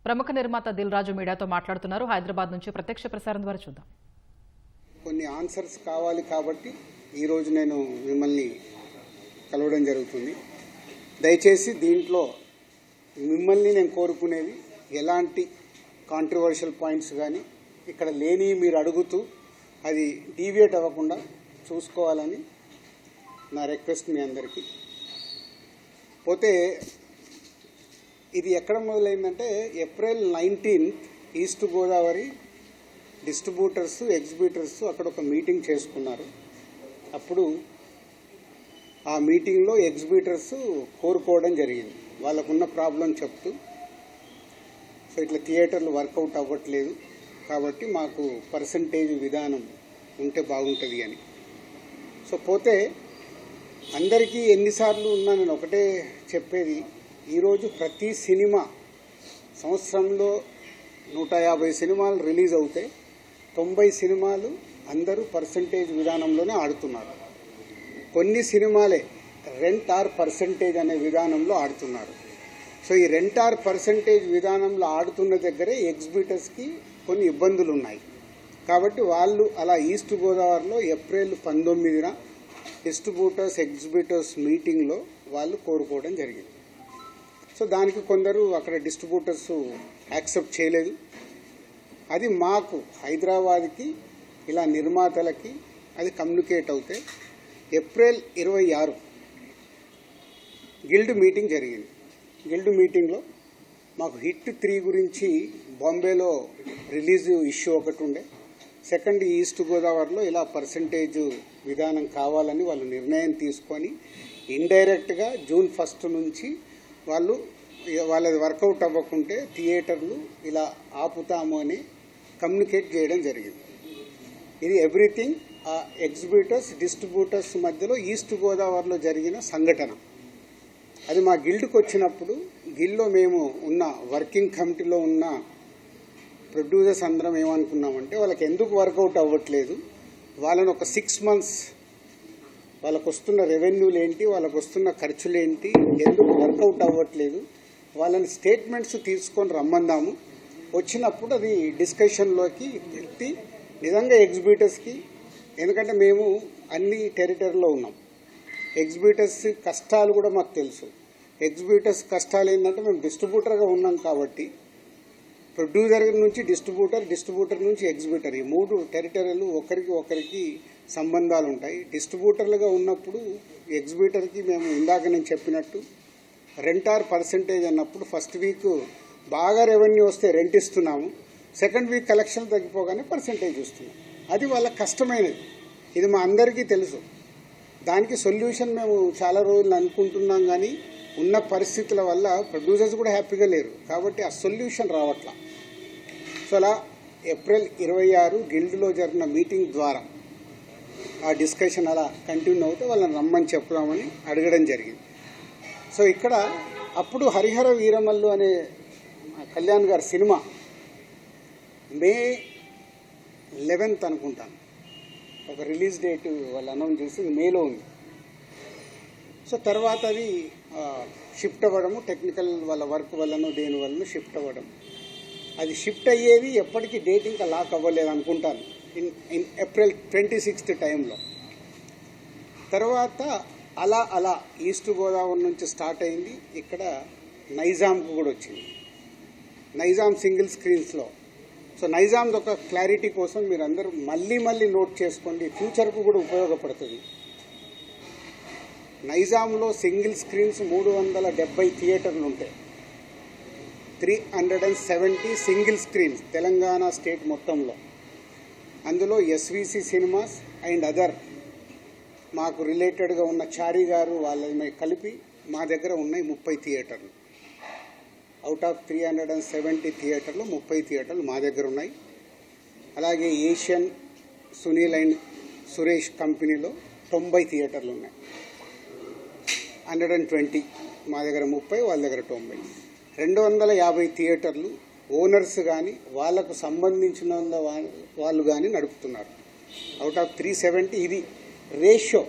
ప్రముఖ నిర్మాత దిల్ రాజు మీడియాతో మాట్లాడుతున్నారు. హైదరాబాద్ నుంచి ప్రత్యక్ష ప్రసారం ద్వారా చూద్దాం. కొన్ని ఆన్సర్స్ కావాలి కాబట్టి ఈరోజు నేను మిమ్మల్ని కలవడం జరుగుతుంది. దయచేసి దీంట్లో మిమ్మల్ని నేను కోరుకునేది ఎలాంటి కాంట్రవర్షియల్ పాయింట్స్ కానీ ఇక్కడ లేని మీరు అడుగుతూ అది డీవియేట్ అవ్వకుండా చూసుకోవాలని నా రిక్వెస్ట్ మీ అందరికీ. పోతే ఇది ఎక్కడ మొదలైందంటే April 19 east Godavari distributors exhibitors అక్కడ ఒక మీటింగ్ చేసుకున్నారు. అప్పుడు ఆ మీటింగ్లో ఎగ్జిబిటర్స్ కోరుకోవడం జరిగింది, వాళ్ళకున్న ప్రాబ్లం చెప్తూ. సో ఇట్లా థియేటర్లు వర్కౌట్ అవ్వట్లేదు కాబట్టి మాకు పర్సంటేజ్ విధానం ఉంటే బాగుంటుంది అని. సో పోతే అందరికీ ఎన్నిసార్లు ఉన్నా నేను ఒకటే చెప్పేది, ఈరోజు ప్రతి సినిమా సంవత్సరంలో 150 సినిమాలు రిలీజ్ అవుతాయి, 90 సినిమాలు అందరూ పర్సంటేజ్ విధానంలోనే ఆడుతున్నారు. కొన్ని సినిమాలే రెంట్ ఆర్ పర్సంటేజ్ అనే విధానంలో ఆడుతున్నారు. సో ఈ రెంట్ ఆర్ పర్సంటేజ్ విధానంలో ఆడుతున్న దగ్గరే ఎగ్జిబిటర్స్కి కొన్ని ఇబ్బందులు ఉన్నాయి. కాబట్టి వాళ్ళు అలా ఈస్ట్ గోదావరిలో ఏప్రిల్ 19న డిస్ట్రిబ్యూటర్స్ ఎగ్జిబిటర్స్ మీటింగ్లో వాళ్ళు కోరుకోవడం జరిగింది. సో దానికి కొందరు అక్కడ డిస్ట్రిబ్యూటర్స్ యాక్సెప్ట్ చేయలేదు. అది మాకు హైదరాబాద్కి ఇలా నిర్మాతలకి అది కమ్యూనికేట్ అవుతే ఏప్రిల్ 26 గిల్డ్ మీటింగ్ జరిగింది. గిల్డ్ మీటింగ్లో మాకు హిట్ 3 గురించి బాంబేలో రిలీజ్ ఇష్యూ ఒకటి ఉండే, సెకండ్ ఈస్ట్ గోదావరిలో ఇలా పర్సంటేజ్ విధానం కావాలని వాళ్ళు నిర్ణయం తీసుకొని ఇండైరెక్ట్గా జూన్ 1 నుంచి వాళ్ళది వర్కౌట్ అవ్వకుంటే థియేటర్లు ఇలా ఆపుతాము అని కమ్యూనికేట్ చేయడం జరిగింది. ఇది ఎవ్రీథింగ్ ఆ ఎగ్జిబిటర్స్ డిస్ట్రిబ్యూటర్స్ మధ్యలో ఈస్ట్ గోదావరిలో జరిగిన సంఘటన. అది మా గిల్డ్కి వచ్చినప్పుడు గిల్డ్లో మేము ఉన్న వర్కింగ్ కమిటీలో ఉన్న ప్రొడ్యూసర్స్ అందరం ఏమనుకున్నామంటే వాళ్ళకి ఎందుకు వర్కౌట్ అవ్వట్లేదు, వాళ్ళని ఒక 6 months వాళ్ళకు వస్తున్న రెవెన్యూలు ఏంటి, వాళ్ళకు వస్తున్న ఖర్చులు ఏంటి, ఎందుకు వర్కౌట్ అవ్వట్లేదు, వాళ్ళని స్టేట్మెంట్స్ తీసుకొని రమ్మందాము. వచ్చినప్పుడు అది డిస్కషన్లోకి పెట్టి నిజంగా ఎగ్జిబిటర్స్కి, ఎందుకంటే మేము అన్ని టెరిటరీలో ఉన్నాం, ఎగ్జిబిటర్స్ కష్టాలు కూడా మాకు తెలుసు. ఎగ్జిబిటర్స్ కష్టాలు ఏంటంటే మేము డిస్ట్రిబ్యూటర్గా ఉన్నాం కాబట్టి ప్రొడ్యూసర్ నుంచి డిస్ట్రిబ్యూటర్ నుంచి ఎగ్జిబిటర్, ఈ 3 టెరిటరీలు ఒకరికి సంబంధాలు ఉంటాయి. డిస్ట్రిబ్యూటర్లుగా ఉన్నప్పుడు ఎగ్జిబిటర్కి మేము ఇందాక నేను చెప్పినట్టు రెంట్ ఆర్ పర్సంటేజ్ అన్నప్పుడు ఫస్ట్ వీక్ బాగా రెవెన్యూ వస్తే రెంట్ ఇస్తున్నాము, సెకండ్ వీక్ కలెక్షన్ తగ్గిపోగానే పర్సంటేజ్ ఇస్తున్నాం. అది వాళ్ళ కష్టమైనది, ఇది మా అందరికీ తెలుసు. దానికి సొల్యూషన్ మేము చాలా రోజులు అనుకుంటున్నాం, కానీ ఉన్న పరిస్థితుల వల్ల ప్రొడ్యూసర్స్ కూడా హ్యాపీగా లేరు కాబట్టి ఆ సొల్యూషన్ రావట్లా. సో అలా ఏప్రిల్ 26 గిల్డ్లో జరిగిన మీటింగ్ ద్వారా ఆ డిస్కషన్ అలా కంటిన్యూ అవుతే వాళ్ళని రమ్మని చెప్దామని అడగడం జరిగింది. సో ఇక్కడ అప్పుడు హరిహర వీరమల్లు అనే కళ్యాణ్ గారి సినిమా మే 11th అనుకుంటాను ఒక రిలీజ్ డేట్ వాళ్ళు అనౌన్స్ చేసి మేలో ఉంది. సో తర్వాత అది షిఫ్ట్ అవ్వడము, టెక్నికల్ వాళ్ళ వర్క్ వల్లనో దేని వల్లనో షిఫ్ట్ అవ్వడం. అది షిఫ్ట్ అయ్యేది ఎప్పటికీ డేట్ ఇంకా లాక్ అవ్వలేదు అనుకుంటాను, ఇన్ ఏప్రిల్ 26th టైంలో. తర్వాత అలా ఈస్ట్ గోదావరి నుంచి స్టార్ట్ అయింది, ఇక్కడ నైజాంకు కూడా వచ్చింది, నైజాం సింగిల్ స్క్రీన్స్లో. సో నైజాంది ఒక క్లారిటీ కోసం మీరు అందరూ మళ్ళీ నోట్ చేసుకోండి, ఫ్యూచర్కు కూడా ఉపయోగపడుతుంది. నైజాంలో సింగిల్ స్క్రీన్స్ 370 థియేటర్లు ఉంటాయి, 370 సింగిల్ స్క్రీన్స్ తెలంగాణ స్టేట్ మొత్తంలో. అందులో ఎస్విసి సినిమాస్ అండ్ అదర్ మాకు రిలేటెడ్గా ఉన్న చారి గారు వాళ్ళని కలిపి మా దగ్గర ఉన్నాయి 30 థియేటర్లు. అవుట్ ఆఫ్ 370 థియేటర్లు 30 థియేటర్లు మా దగ్గర ఉన్నాయి. అలాగే ఏషియన్ సునీల్ అండ్ సురేష్ కంపెనీలో 90 థియేటర్లు ఉన్నాయి, 120 మా దగ్గర 30, వాళ్ళ దగ్గర 90, 250 థియేటర్లు ఓనర్స్ కానీ వాళ్ళకు సంబంధించిన వాళ్ళు కానీ నడుపుతున్నారు. అవుట్ ఆఫ్ 370 ఇది రేషియో.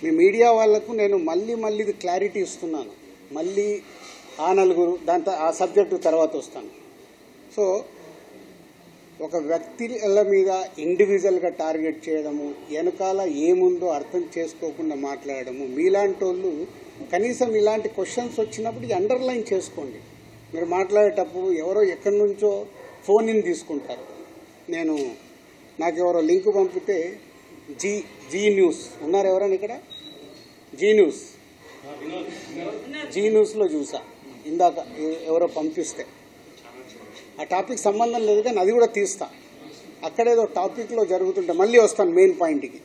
మీ మీడియా వాళ్లకు నేను మళ్ళీ ఇది క్లారిటీ ఇస్తున్నాను, మళ్ళీ ఆ నలుగురు దాంతో ఆ సబ్జెక్టు తర్వాత వస్తాను. సో ఒక వ్యక్తుల మీద ఇండివిజువల్గా టార్గెట్ చేయడము, వెనకాల ఏముందో అర్థం చేసుకోకుండా మాట్లాడము, మీలాంటి వాళ్ళు కనీసం ఇలాంటి క్వశ్చన్స్ వచ్చినప్పుడు అండర్లైన్ చేసుకోండి. మీరు మాట్లాడేటప్పుడు ఎవరో ఎక్కడి నుంచో ఫోన్ ఇన్ తీసుకుంటారు. నాకు ఎవరో లింక్ పంపితే జీ న్యూస్ ఉన్నారు ఎవరైనా ఇక్కడ? జీ న్యూస్లో చూసా ఇందాక ఎవరో పంపిస్తే. ఆ టాపిక్ సంబంధం లేదు కానీ అది కూడా తీస్తా. అక్కడేదో టాపిక్లో జరుగుతుంటే మళ్ళీ వస్తాను మెయిన్ పాయింట్కి.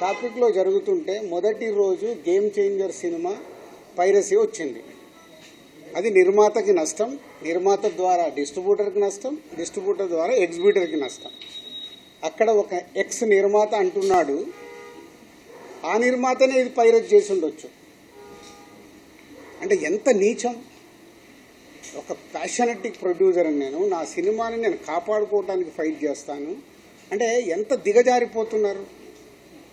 టాపిక్లో జరుగుతుంటే మొదటి రోజు గేమ్ చేంజర్ సినిమా పైరసీ వచ్చింది. అది నిర్మాతకి నష్టం, నిర్మాత ద్వారా డిస్ట్రిబ్యూటర్కి నష్టం, డిస్ట్రిబ్యూటర్ ద్వారా ఎగ్జిబ్యూటర్కి నష్టం. అక్కడ ఒక ఎక్స్ నిర్మాత అంటున్నాడు, ఆ నిర్మాతనే ఇది పైరసీ చేసి ఉండొచ్చు. అంటే ఎంత నీచం! ఒక ప్యాషనెటిక్ ప్రొడ్యూసర్ అని నా సినిమాని నేను కాపాడుకోవడానికి ఫైట్ చేస్తాను అంటే ఎంత దిగజారిపోతున్నారు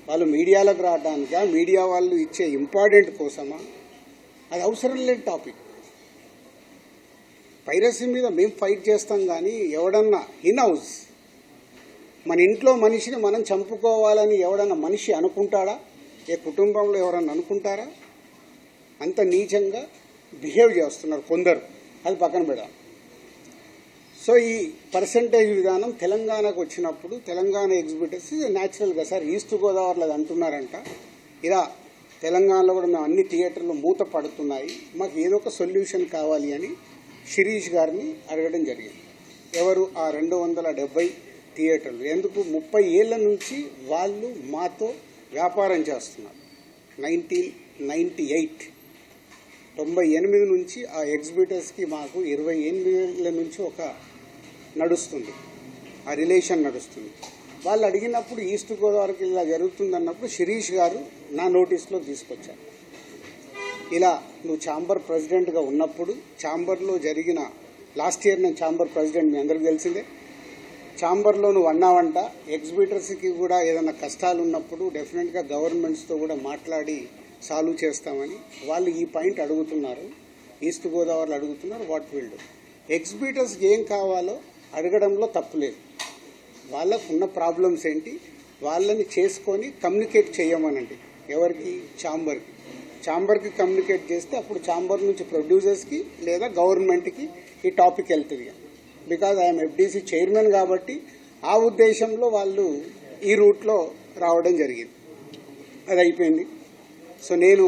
వాళ్ళు. మీడియాలోకి రావడానికా, మీడియా వాళ్ళు ఇచ్చే ఇంపార్టెంట్ కోసమా? అది అవసరం లేని టాపిక్. పైరసీ మీద మేము ఫైట్ చేస్తాం కానీ ఎవడన్నా ఇన్ హౌస్ మన ఇంట్లో మనిషిని మనం చంపుకోవాలని ఎవడన్నా మనిషి అనుకుంటాడా? ఏ కుటుంబంలో ఎవరన్నా అనుకుంటారా? అంత నీచంగా బిహేవ్ చేస్తున్నారు కొందరు. అది పక్కన పెడదాం. సో ఈ పర్సంటేజ్ విధానం తెలంగాణకు వచ్చినప్పుడు తెలంగాణ ఎగ్జిబిటర్స్ న్యాచురల్గా సార్ ఈస్ట్ గోదావరిలో అది అంటున్నారంట, ఇలా తెలంగాణలో కూడా మేము అన్ని థియేటర్లు మూత పడుతున్నాయి, మాకు ఏదో ఒక సొల్యూషన్ కావాలి అని శిరీష్ గారిని అడగడం జరిగింది. ఎవరు ఆ 270 థియేటర్లు? ఎందుకు 30 ఏళ్ల నుంచి వాళ్ళు మాతో వ్యాపారం చేస్తున్నారు. 98 నుంచి ఆ ఎగ్జిబిటర్స్కి మాకు 28 ఏళ్ళ నుంచి ఒక నడుస్తుంది, ఆ రిలేషన్ నడుస్తుంది. వాళ్ళు అడిగినప్పుడు ఈస్ట్ గోదావరికి ఇలా జరుగుతుందన్నప్పుడు శిరీష్ గారు నా నోటీస్లో తీసుకొచ్చారు. ఇలా నువ్వు ఛాంబర్ ప్రెసిడెంట్గా ఉన్నప్పుడు ఛాంబర్లో జరిగిన లాస్ట్ ఇయర్ నేను ఛాంబర్ ప్రెసిడెంట్, మీ అందరికీ తెలిసిందే. ఛాంబర్లో నువ్వు అన్నావంట ఎగ్జిబిటర్స్కి కూడా ఏదైనా కష్టాలు ఉన్నప్పుడు డెఫినెట్గా గవర్నమెంట్స్తో కూడా మాట్లాడి సాల్వ్ చేస్తామని వాళ్ళు ఈ పాయింట్ అడుగుతున్నారు. ఈస్ట్ గోదావరిలో అడుగుతున్నారు. What will do? ఎగ్జిబిటర్స్కి ఏం కావాలో అడగడంలో తప్పులేదు. వాళ్ళకు ఉన్న ప్రాబ్లమ్స్ ఏంటి వాళ్ళని చేసుకొని కమ్యూనికేట్ చేయమనండి. ఎవరికి? ఛాంబర్కి కమ్యూనికేట్ చేస్తే అప్పుడు ఛాంబర్ నుంచి ప్రొడ్యూసర్స్కి లేదా గవర్నమెంట్కి ఈ టాపిక్ వెళ్తుంది. బికాజ్ ఐఎమ్ ఎఫ్డీసీ చైర్మన్ కాబట్టి ఆ ఉద్దేశంలో వాళ్ళు ఈ రూట్లో రావడం జరిగింది. అది అయిపోయింది. సో నేను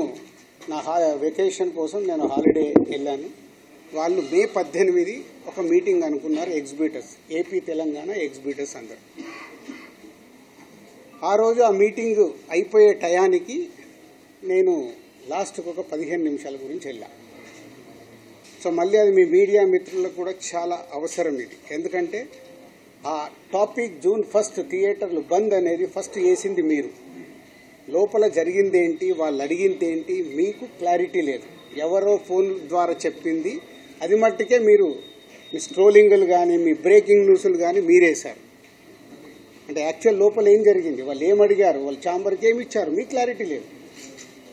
నా వెకేషన్ కోసం నేను హాలిడే వెళ్ళాను. వాళ్ళు మే 18 ఒక మీటింగ్ అనుకున్నారు ఎగ్జిబిటర్స్, ఏపీ తెలంగాణ ఎగ్జిబిటర్స్ అందరు. ఆ రోజు ఆ మీటింగ్ అయిపోయే టయానికి నేను లాస్ట్కి ఒక 15 నిమిషాల గురించి వెళ్ళాను. సో మళ్ళీ అది మీ మీడియా మిత్రులకు కూడా చాలా అవసరం ఇది. ఎందుకంటే ఆ టాపిక్ June 1 థియేటర్లు బంద్ అనేది ఫస్ట్ వేసింది మీరు. లోపల జరిగిందేంటి, వాళ్ళు అడిగిందేంటి మీకు క్లారిటీ లేదు. ఎవరో ఫోన్ ద్వారా చెప్పింది అది మట్టుకే మీరు మీ స్ట్రోలింగ్లు కానీ మీ బ్రేకింగ్ న్యూస్లు కానీ మీరేశారు. అంటే యాక్చువల్ లోపల ఏం జరిగింది, వాళ్ళు ఏం అడిగారు, వాళ్ళు ఛాంబర్కి ఏమి ఇచ్చారు, మీకు క్లారిటీ లేదు.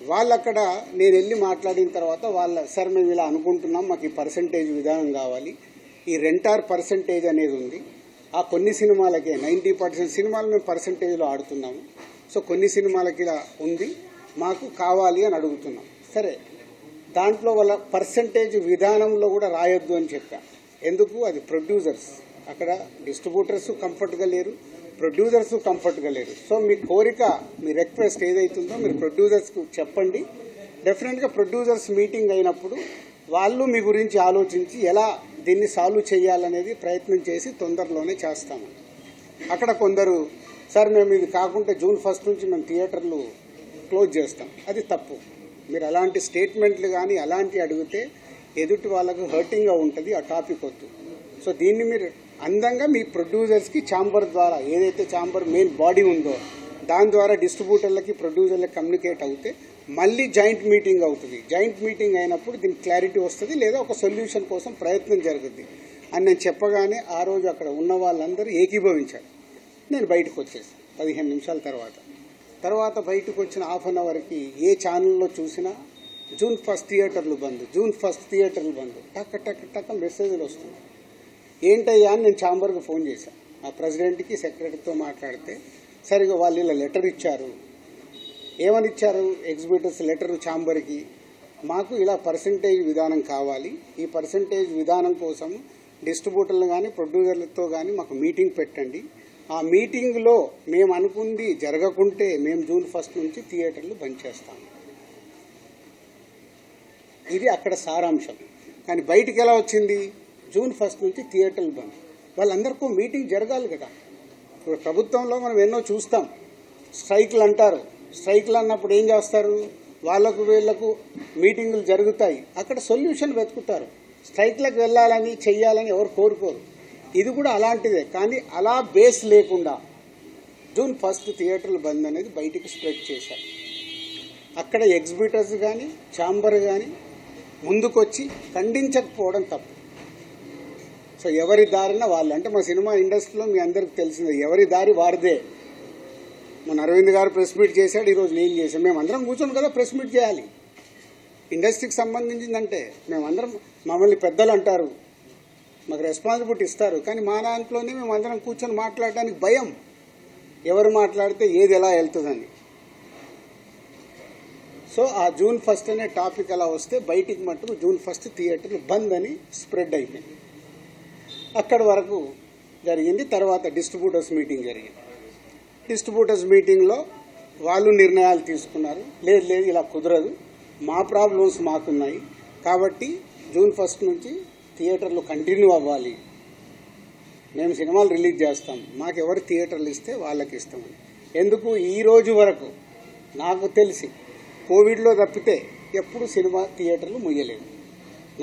వాళ్ళు అక్కడ నేను వెళ్ళి మాట్లాడిన తర్వాత సార్ మేము ఇలా అనుకుంటున్నాం, మాకు ఈ పర్సంటేజ్ విధానం కావాలి, ఈ రెంటార్ పర్సంటేజ్ అనేది ఉంది, ఆ కొన్ని సినిమాలకే 90% సినిమాలు మేము పర్సంటేజ్లో ఆడుతున్నాము, సో కొన్ని సినిమాలకి ఇలా ఉంది, మాకు కావాలి అని అడుగుతున్నాం. సరే, దాంట్లో వాళ్ళ పర్సంటేజ్ విధానంలో కూడా రాయొద్దు అని చెప్పా. ఎందుకు? అది ప్రొడ్యూసర్స్, అక్కడ డిస్ట్రిబ్యూటర్స్ కంఫర్ట్గా లేరు, ప్రొడ్యూసర్స్ కంఫర్ట్గా లేరు. సో మీ కోరిక, మీ రిక్వెస్ట్ ఏదైతుందో మీరు ప్రొడ్యూసర్స్కు చెప్పండి. డెఫినెట్గా ప్రొడ్యూసర్స్ మీటింగ్ అయినప్పుడు వాళ్ళు మీ గురించి ఆలోచించి ఎలా దీన్ని సాల్వ్ చేయాలనేది ప్రయత్నం చేసి తొందరలోనే చేస్తాము. అక్కడ కొందరు సార్ మేము ఇది కాకుంటే June 1 నుంచి మేము థియేటర్లు క్లోజ్ చేస్తాం, అది తప్పు. మీరు అలాంటి స్టేట్మెంట్లు కానీ అలాంటివి అడిగితే ఎదుటి వాళ్ళకు హర్టింగ్గా ఉంటుంది, ఆ టాపిక్ వద్దు. సో దీన్ని మీరు అందంగా మీ ప్రొడ్యూసర్స్కి ఛాంబర్ ద్వారా, ఏదైతే ఛాంబర్ మెయిన్ బాడీ ఉందో దాని ద్వారా డిస్ట్రిబ్యూటర్లకి ప్రొడ్యూసర్లకి కమ్యూనికేట్ అవుతే మళ్ళీ జాయింట్ మీటింగ్ అవుతుంది. జాయింట్ మీటింగ్ అయినప్పుడు దీనికి క్లారిటీ వస్తుంది, లేదా ఒక సొల్యూషన్ కోసం ప్రయత్నం జరుగుతుంది అని నేను చెప్పగానే ఆ రోజు అక్కడ ఉన్న వాళ్ళందరూ ఏకీభవించారు. నేను బయటకు వచ్చేసాను 15 నిమిషాల తర్వాత బయటకు వచ్చిన హాఫ్ అన్ అవర్కి ఏ ఛానల్లో చూసినా June 1 థియేటర్లు బంద్, June 1 థియేటర్లు బంద్, టక్ టక్ టక్ మెసేజ్లు వస్తుంది. ఏంటయ్యా అని నేను ఛాంబర్కి ఫోన్ చేశాను. ఆ ప్రెసిడెంట్కి సెక్రటరీతో మాట్లాడితే సరిగా వాళ్ళు ఇలా లెటర్ ఇచ్చారు. ఏమని ఇచ్చారు? ఎగ్జిబిటర్స్ లెటర్ ఛాంబర్కి, మాకు ఇలా పర్సంటేజ్ విధానం కావాలి, ఈ పర్సంటేజ్ విధానం కోసం డిస్ట్రిబ్యూటర్లు కానీ ప్రొడ్యూసర్లతో కానీ మాకు మీటింగ్ పెట్టండి. ఆ మీటింగ్లో మేము అనుకుంది జరగకుంటే మేము జూన్ 1 నుంచి థియేటర్లు బంద్ చేస్తాము. ఇది అక్కడ సారాంశం. కానీ బయటికి ఎలా వచ్చింది? జూన్ 1 నుంచి థియేటర్లు బంద్. వాళ్ళందరికీ మీటింగ్ జరగాలి కదా. ఇప్పుడు ప్రభుత్వంలో మనం ఎన్నో చూస్తాం, స్ట్రైక్లు అంటారు. స్ట్రైక్లు అన్నప్పుడు ఏం చేస్తారు? వాళ్ళకు వీళ్లకు మీటింగులు జరుగుతాయి, అక్కడ సొల్యూషన్ వెతుకుతారు. స్ట్రైక్లకు వెళ్ళాలని చెయ్యాలని ఎవరు కోరుకోరు. ఇది కూడా అలాంటిదే. కానీ అలా బేస్ లేకుండా జూన్ 1 థియేటర్లు బంద్ అనేది బయటికి స్ప్రెడ్ చేశారు. అక్కడ ఎగ్జిబిటర్స్ కానీ ఛాంబర్ కానీ ముందుకొచ్చి ఖండించకపోవడం తప్పు. సో ఎవరి దారిన వాళ్ళు, అంటే మా సినిమా ఇండస్ట్రీలో మీ అందరికి తెలిసిందే, ఎవరి దారి వారిదే. మన అరవింద్ గారు ప్రెస్ మీట్ చేశాడు, ఈరోజు నేను చేశాను. మేమందరం కూర్చొని కదా ప్రెస్ మీట్ చేయాలి. ఇండస్ట్రీకి సంబంధించిందంటే మేమందరం, మమ్మల్ని పెద్దలు అంటారు, మాకు రెస్పాన్సిబిలిటీ ఇస్తారు. కానీ మా దాంట్లోనే మేమందరం కూర్చొని మాట్లాడడానికి భయం, ఎవరు మాట్లాడితే ఏది ఎలా వెళ్తుందని. సో ఆ జూన్ 1 అనే టాపిక్ అలా వస్తే బయటికి మట్టుకు జూన్ 1 థియేటర్లు బంద్ అని స్ప్రెడ్ అయిపోయింది. అక్కడి వరకు జరిగింది. తర్వాత డిస్ట్రిబ్యూటర్స్ మీటింగ్ జరిగింది. డిస్ట్రిబ్యూటర్స్ మీటింగ్లో వాళ్ళు నిర్ణయాలు తీసుకున్నారు. లేదు ఇలా కుదరదు, మా ప్రాబ్లమ్స్ మాకున్నాయి కాబట్టి జూన్ 1 నుంచి థియేటర్లు కంటిన్యూ అవ్వాలి, మేము సినిమాలు రిలీజ్ చేస్తాం, మాకు ఎవరు థియేటర్లు ఇస్తే వాళ్ళకి ఇస్తామని. ఎందుకు ఈ రోజు వరకు నాకు తెలిసి కోవిడ్లో తప్పితే ఎప్పుడు సినిమా థియేటర్లు ముయ్యలేదు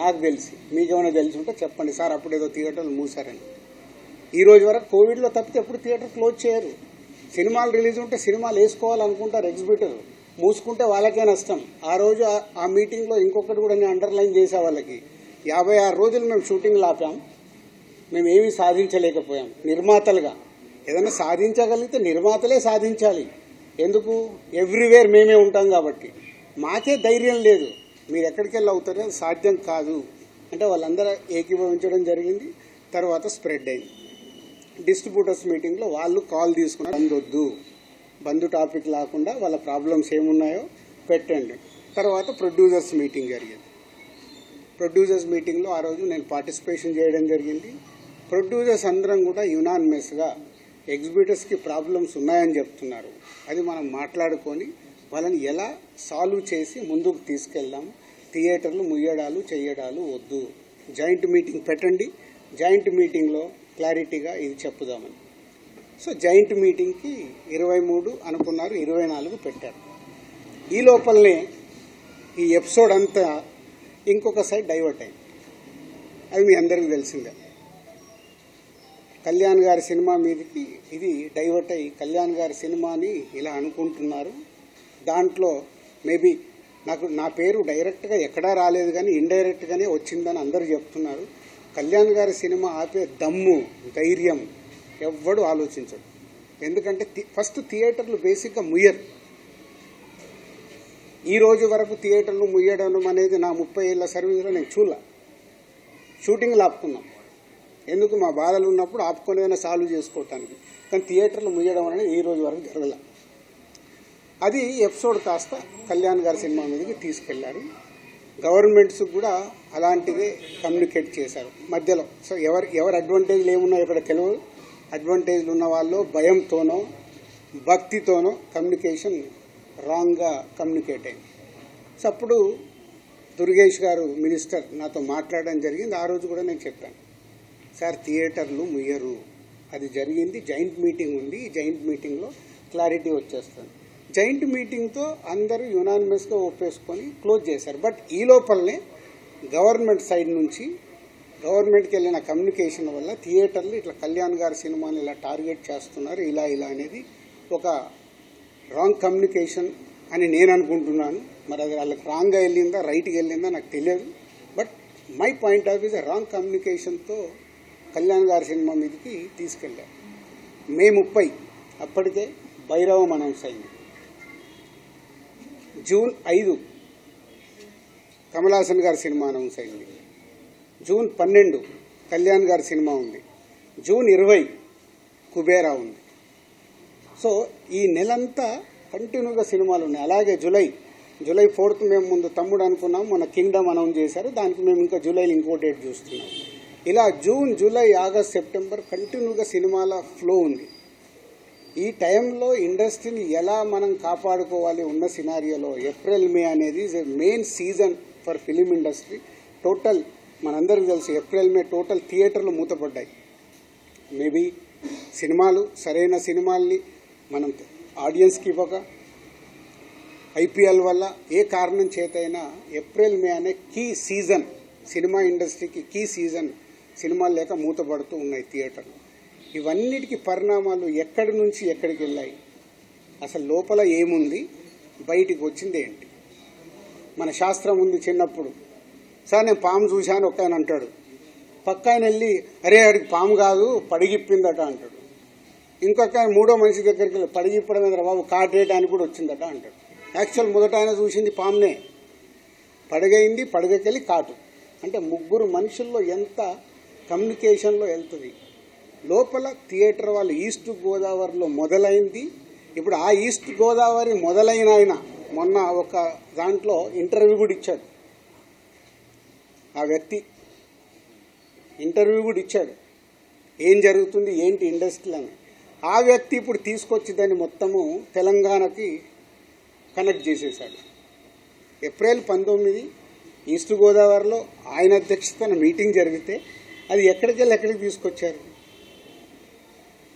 నాకు తెలిసి. మీకేమైనా తెలిసి ఉంటే చెప్పండి సార్, అప్పుడు ఏదో థియేటర్లు మూసారని. ఈ రోజు వరకు కోవిడ్లో తప్పితే ఎప్పుడు థియేటర్ క్లోజ్ చేయరు. సినిమాలు రిలీజ్ ఉంటే సినిమాలు వేసుకోవాలనుకుంటారు ఎగ్జిబిటర్, మూసుకుంటే వాళ్ళకే నష్టం. ఆ రోజు ఆ మీటింగ్లో ఇంకొకటి కూడా నేను అండర్లైన్ చేసే వాళ్ళకి, 56 రోజులు మేము షూటింగ్లు ఆపాం, మేము ఏమీ సాధించలేకపోయాం. నిర్మాతలుగా ఏదైనా సాధించగలిగితే నిర్మాతలే సాధించాలి. ఎందుకు? ఎవ్రీవేర్ మేమే ఉంటాం కాబట్టి. మాకే ధైర్యం లేదు, మీరు ఎక్కడికి వెళ్ళి అవుతారో అది సాధ్యం కాదు అంటే వాళ్ళందరూ ఏకీభవించడం జరిగింది. తర్వాత స్ప్రెడ్ అయింది. డిస్ట్రిబ్యూటర్స్ మీటింగ్లో వాళ్ళు కాల్ తీసుకున్నారు, బంద్ వద్దు, బంద్ టాపిక్ లేకుండా వాళ్ళ ప్రాబ్లమ్స్ ఏమున్నాయో పెట్టండి. తర్వాత ప్రొడ్యూసర్స్ మీటింగ్ జరిగింది. ప్రొడ్యూసర్స్ మీటింగ్లో ఆ రోజు నేను పార్టిసిపేషన్ చేయడం జరిగింది. ప్రొడ్యూసర్స్ అందరం కూడా యునానిమస్గా ఎగ్జిబిటర్స్కి ప్రాబ్లమ్స్ ఉన్నాయని చెప్తున్నారు. అది మనం మాట్లాడుకొని వాళ్ళని ఎలా సాల్వ్ చేసి ముందుకు తీసుకెళ్దాం. థియేటర్లు ముయ్యడాలు చేయడాలు వద్దు, జాయింట్ మీటింగ్ పెట్టండి, జాయింట్ మీటింగ్లో క్లారిటీగా ఇది చెప్పుదామని. సో జాయింట్ మీటింగ్కి 23 అనుకున్నారు, 24 పెట్టారు. ఈ లోపలనే ఈ ఎపిసోడ్ అంతా ఇంకొక సైడ్ డైవర్ట్ అయింది. అది మీ అందరికీ తెలిసిందే. కళ్యాణ్ గారి సినిమా మీదకి ఇది డైవర్ట్ అయ్యి కళ్యాణ్ గారి సినిమాని ఇలా అనుకుంటున్నారు. దాంట్లో మేబీ నా పేరు డైరెక్ట్గా ఎక్కడా రాలేదు కానీ ఇండైరెక్ట్గానే వచ్చిందని అందరూ చెప్తున్నారు. కళ్యాణ్ గారి సినిమా ఆపే దమ్ము ధైర్యం ఎవ్వడు ఆలోచించడు. ఎందుకంటే ఫస్ట్ థియేటర్లు బేసిక్గా ముయ్యరు. ఈ రోజు వరకు థియేటర్లు ముయ్యడం అనేది నా 30 ఏళ్ల సర్వీస్లో నేను చూడలే. షూటింగ్లు ఆపుకున్నాం, ఎందుకు? మా బాధలు ఉన్నప్పుడు ఆపుకొనేదైనా సాల్వ్ చేసుకోవటానికి. కానీ థియేటర్లు ముయ్యడం అనేది ఈ రోజు వరకు జరగల. అది ఎపిసోడ్ కాస్త కళ్యాణ్ గారి సినిమా మీదకి తీసుకెళ్లారు. గవర్నమెంట్స్ కూడా అలాంటిదే కమ్యూనికేట్ చేశారు మధ్యలో. సో ఎవరు అడ్వాంటేజ్లు ఏమున్నాయో ఇక్కడ తెలియదు. అడ్వాంటేజ్లు ఉన్న వాళ్ళు భయంతోనో భక్తితోనో కమ్యూనికేషన్ రాంగ్గా కమ్యూనికేట్ అయింది. సో అప్పుడు దుర్గేష్ గారు మినిస్టర్ నాతో మాట్లాడడం జరిగింది. ఆ రోజు కూడా నేను చెప్పాను, సార్ థియేటర్లు ముయ్యరు, అది జరిగింది, జాయింట్ మీటింగ్ ఉంది, ఈ జాయింట్ మీటింగ్లో క్లారిటీ వచ్చేస్తుంది. జాయింట్ మీటింగ్తో అందరూ యునానిమస్గా ఒప్పేసుకొని క్లోజ్ చేశారు. బట్ ఈ లోపలనే గవర్నమెంట్ సైడ్ నుంచి గవర్నమెంట్కి వెళ్ళిన కమ్యూనికేషన్ వల్ల థియేటర్లు ఇట్లా కళ్యాణ్ గారి సినిమాని ఇలా టార్గెట్ చేస్తున్నారు, ఇలా అనేది ఒక రాంగ్ కమ్యూనికేషన్ అని నేను అనుకుంటున్నాను. మరి అది వాళ్ళకి రాంగ్గా వెళ్ళిందా రైట్గా వెళ్ళిందా నాకు తెలియదు. But my point of views wrong కమ్యూనికేషన్తో కళ్యాణ్ గారి సినిమా మీదకి తీసుకెళ్ళారు. మే 30 అప్పటికే భైరవం అనౌన్స్ అయింది. జూన్ 5 కమల్ హాసన్ గారి సినిమా అనౌన్స్ అయింది. జూన్ 12 కళ్యాణ్ గారి సినిమా ఉంది. జూన్ 20 కుబేరా ఉంది. సో ఈ నెలంతా కంటిన్యూగా సినిమాలు ఉన్నాయి. అలాగే జూలై 4th మేము ముందు తమ్ముడు అనుకున్నాం, మన కింగ్డమ్ అనౌన్స్ చేశారు. దానికి మేము ఇంకా జూలైలో ఇంకో డేట్ చూస్తున్నాం. ఇలా జూన్, జూలై, ఆగస్ట్, సెప్టెంబర్ కంటిన్యూగా సినిమాల ఫ్లో ఉంది. ఈ టైంలో ఇండస్ట్రీని ఎలా మనం కాపాడుకోవాలి ఉన్న సినారియోలో ఏప్రిల్, మే అనేది is a main season for film industry. Total మనందరికీ తెలుసు ఏప్రిల్, మే టోటల్ థియేటర్లు మూతపడ్డాయి. మేబీ సినిమాలు సరైన సినిమాల్ని మనం ఆడియన్స్కి ఇవ్వక, ఐపీఎల్ వల్ల ఏ కారణం చేతైనా ఏప్రిల్, మే అనే కీ సీజన్, సినిమా ఇండస్ట్రీకి కీ సీజన్, సినిమాలు లేక మూతపడుతూ ఉన్నాయి థియేటర్లు. ఇవన్నిటికీ పరిణామాలు ఎక్కడి నుంచి ఎక్కడికి వెళ్ళాయి, అసలు లోపల ఏముంది, బయటికి వచ్చింది ఏంటి? మన శాస్త్రం ఉంది. చిన్నప్పుడు సార్ నేను పాము చూశాను ఒక ఆయన అంటాడు, పక్క ఆయన వెళ్ళి అరే ఆడికి పాము కాదు పడిగిప్పిందట అంటాడు. ఇంకొక ఆయన మూడో మనిషి దగ్గరికి వెళ్ళి పడిగిప్పడం మీద బాబు కాటేయడానికి కూడా వచ్చిందట అంటాడు. యాక్చువల్ మొదట ఆయన చూసింది పామునే, పడగైంది, పడగకెళ్ళి కాటు. అంటే ముగ్గురు మనుషుల్లో ఎంత కమ్యూనికేషన్లో వెళ్తుంది. లోపల థియేటర్ వాళ్ళు ఈస్ట్ గోదావరిలో మొదలైంది. ఇప్పుడు ఆ ఈస్ట్ గోదావరి మొదలైన ఆయన మొన్న ఒక దాంట్లో ఇంటర్వ్యూ కూడా ఇచ్చాడు. ఆ వ్యక్తి ఇంటర్వ్యూ కూడా ఇచ్చాడు, ఏం జరుగుతుంది ఏంటి ఇండస్ట్రీలో అని. ఆ వ్యక్తి ఇప్పుడు తీసుకొచ్చి దాన్ని మొత్తము తెలంగాణకి కనెక్ట్ చేసేశాడు. ఏప్రిల్ 19 ఈస్ట్ గోదావరిలో ఆయన అధ్యక్షతన మీటింగ్ జరిగితే అది ఎక్కడికి వెళ్ళి ఎక్కడికి తీసుకొచ్చారు.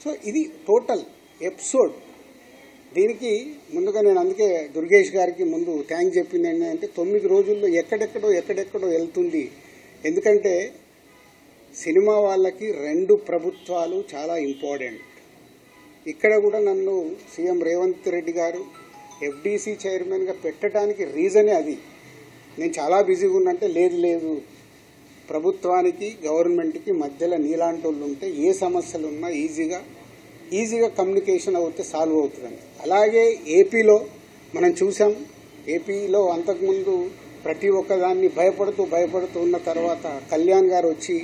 సో ఇది టోటల్ ఎపిసోడ్. దీనికి ముందుగా నేను అందుకే దుర్గేష్ గారికి ముందు థ్యాంక్ చెప్పింది ఏంటంటే 9 రోజుల్లో ఎక్కడెక్కడో వెళ్తుంది. ఎందుకంటే సినిమా వాళ్ళకి 2 ప్రభుత్వాలు చాలా ఇంపార్టెంట్. ఇక్కడ కూడా నన్ను సీఎం రేవంత్ రెడ్డి గారు ఎఫ్డీసీ చైర్మన్గా పెట్టడానికి రీజనే అది. నేను చాలా బిజీగా ఉన్నంటే లేదు ప్రభుత్వానికి గవర్నమెంట్కి మధ్యలో నీలాంటి వాళ్ళు ఉంటే ఏ సమస్యలు ఉన్నా ఈజీగా కమ్యూనికేషన్ అవుతే సాల్వ్ అవుతుందని. అలాగే ఏపీలో మనం చూసాం. ఏపీలో అంతకుముందు ప్రతి ఒక్కదాన్ని భయపడుతూ ఉన్న తర్వాత కళ్యాణ్ గారు వచ్చి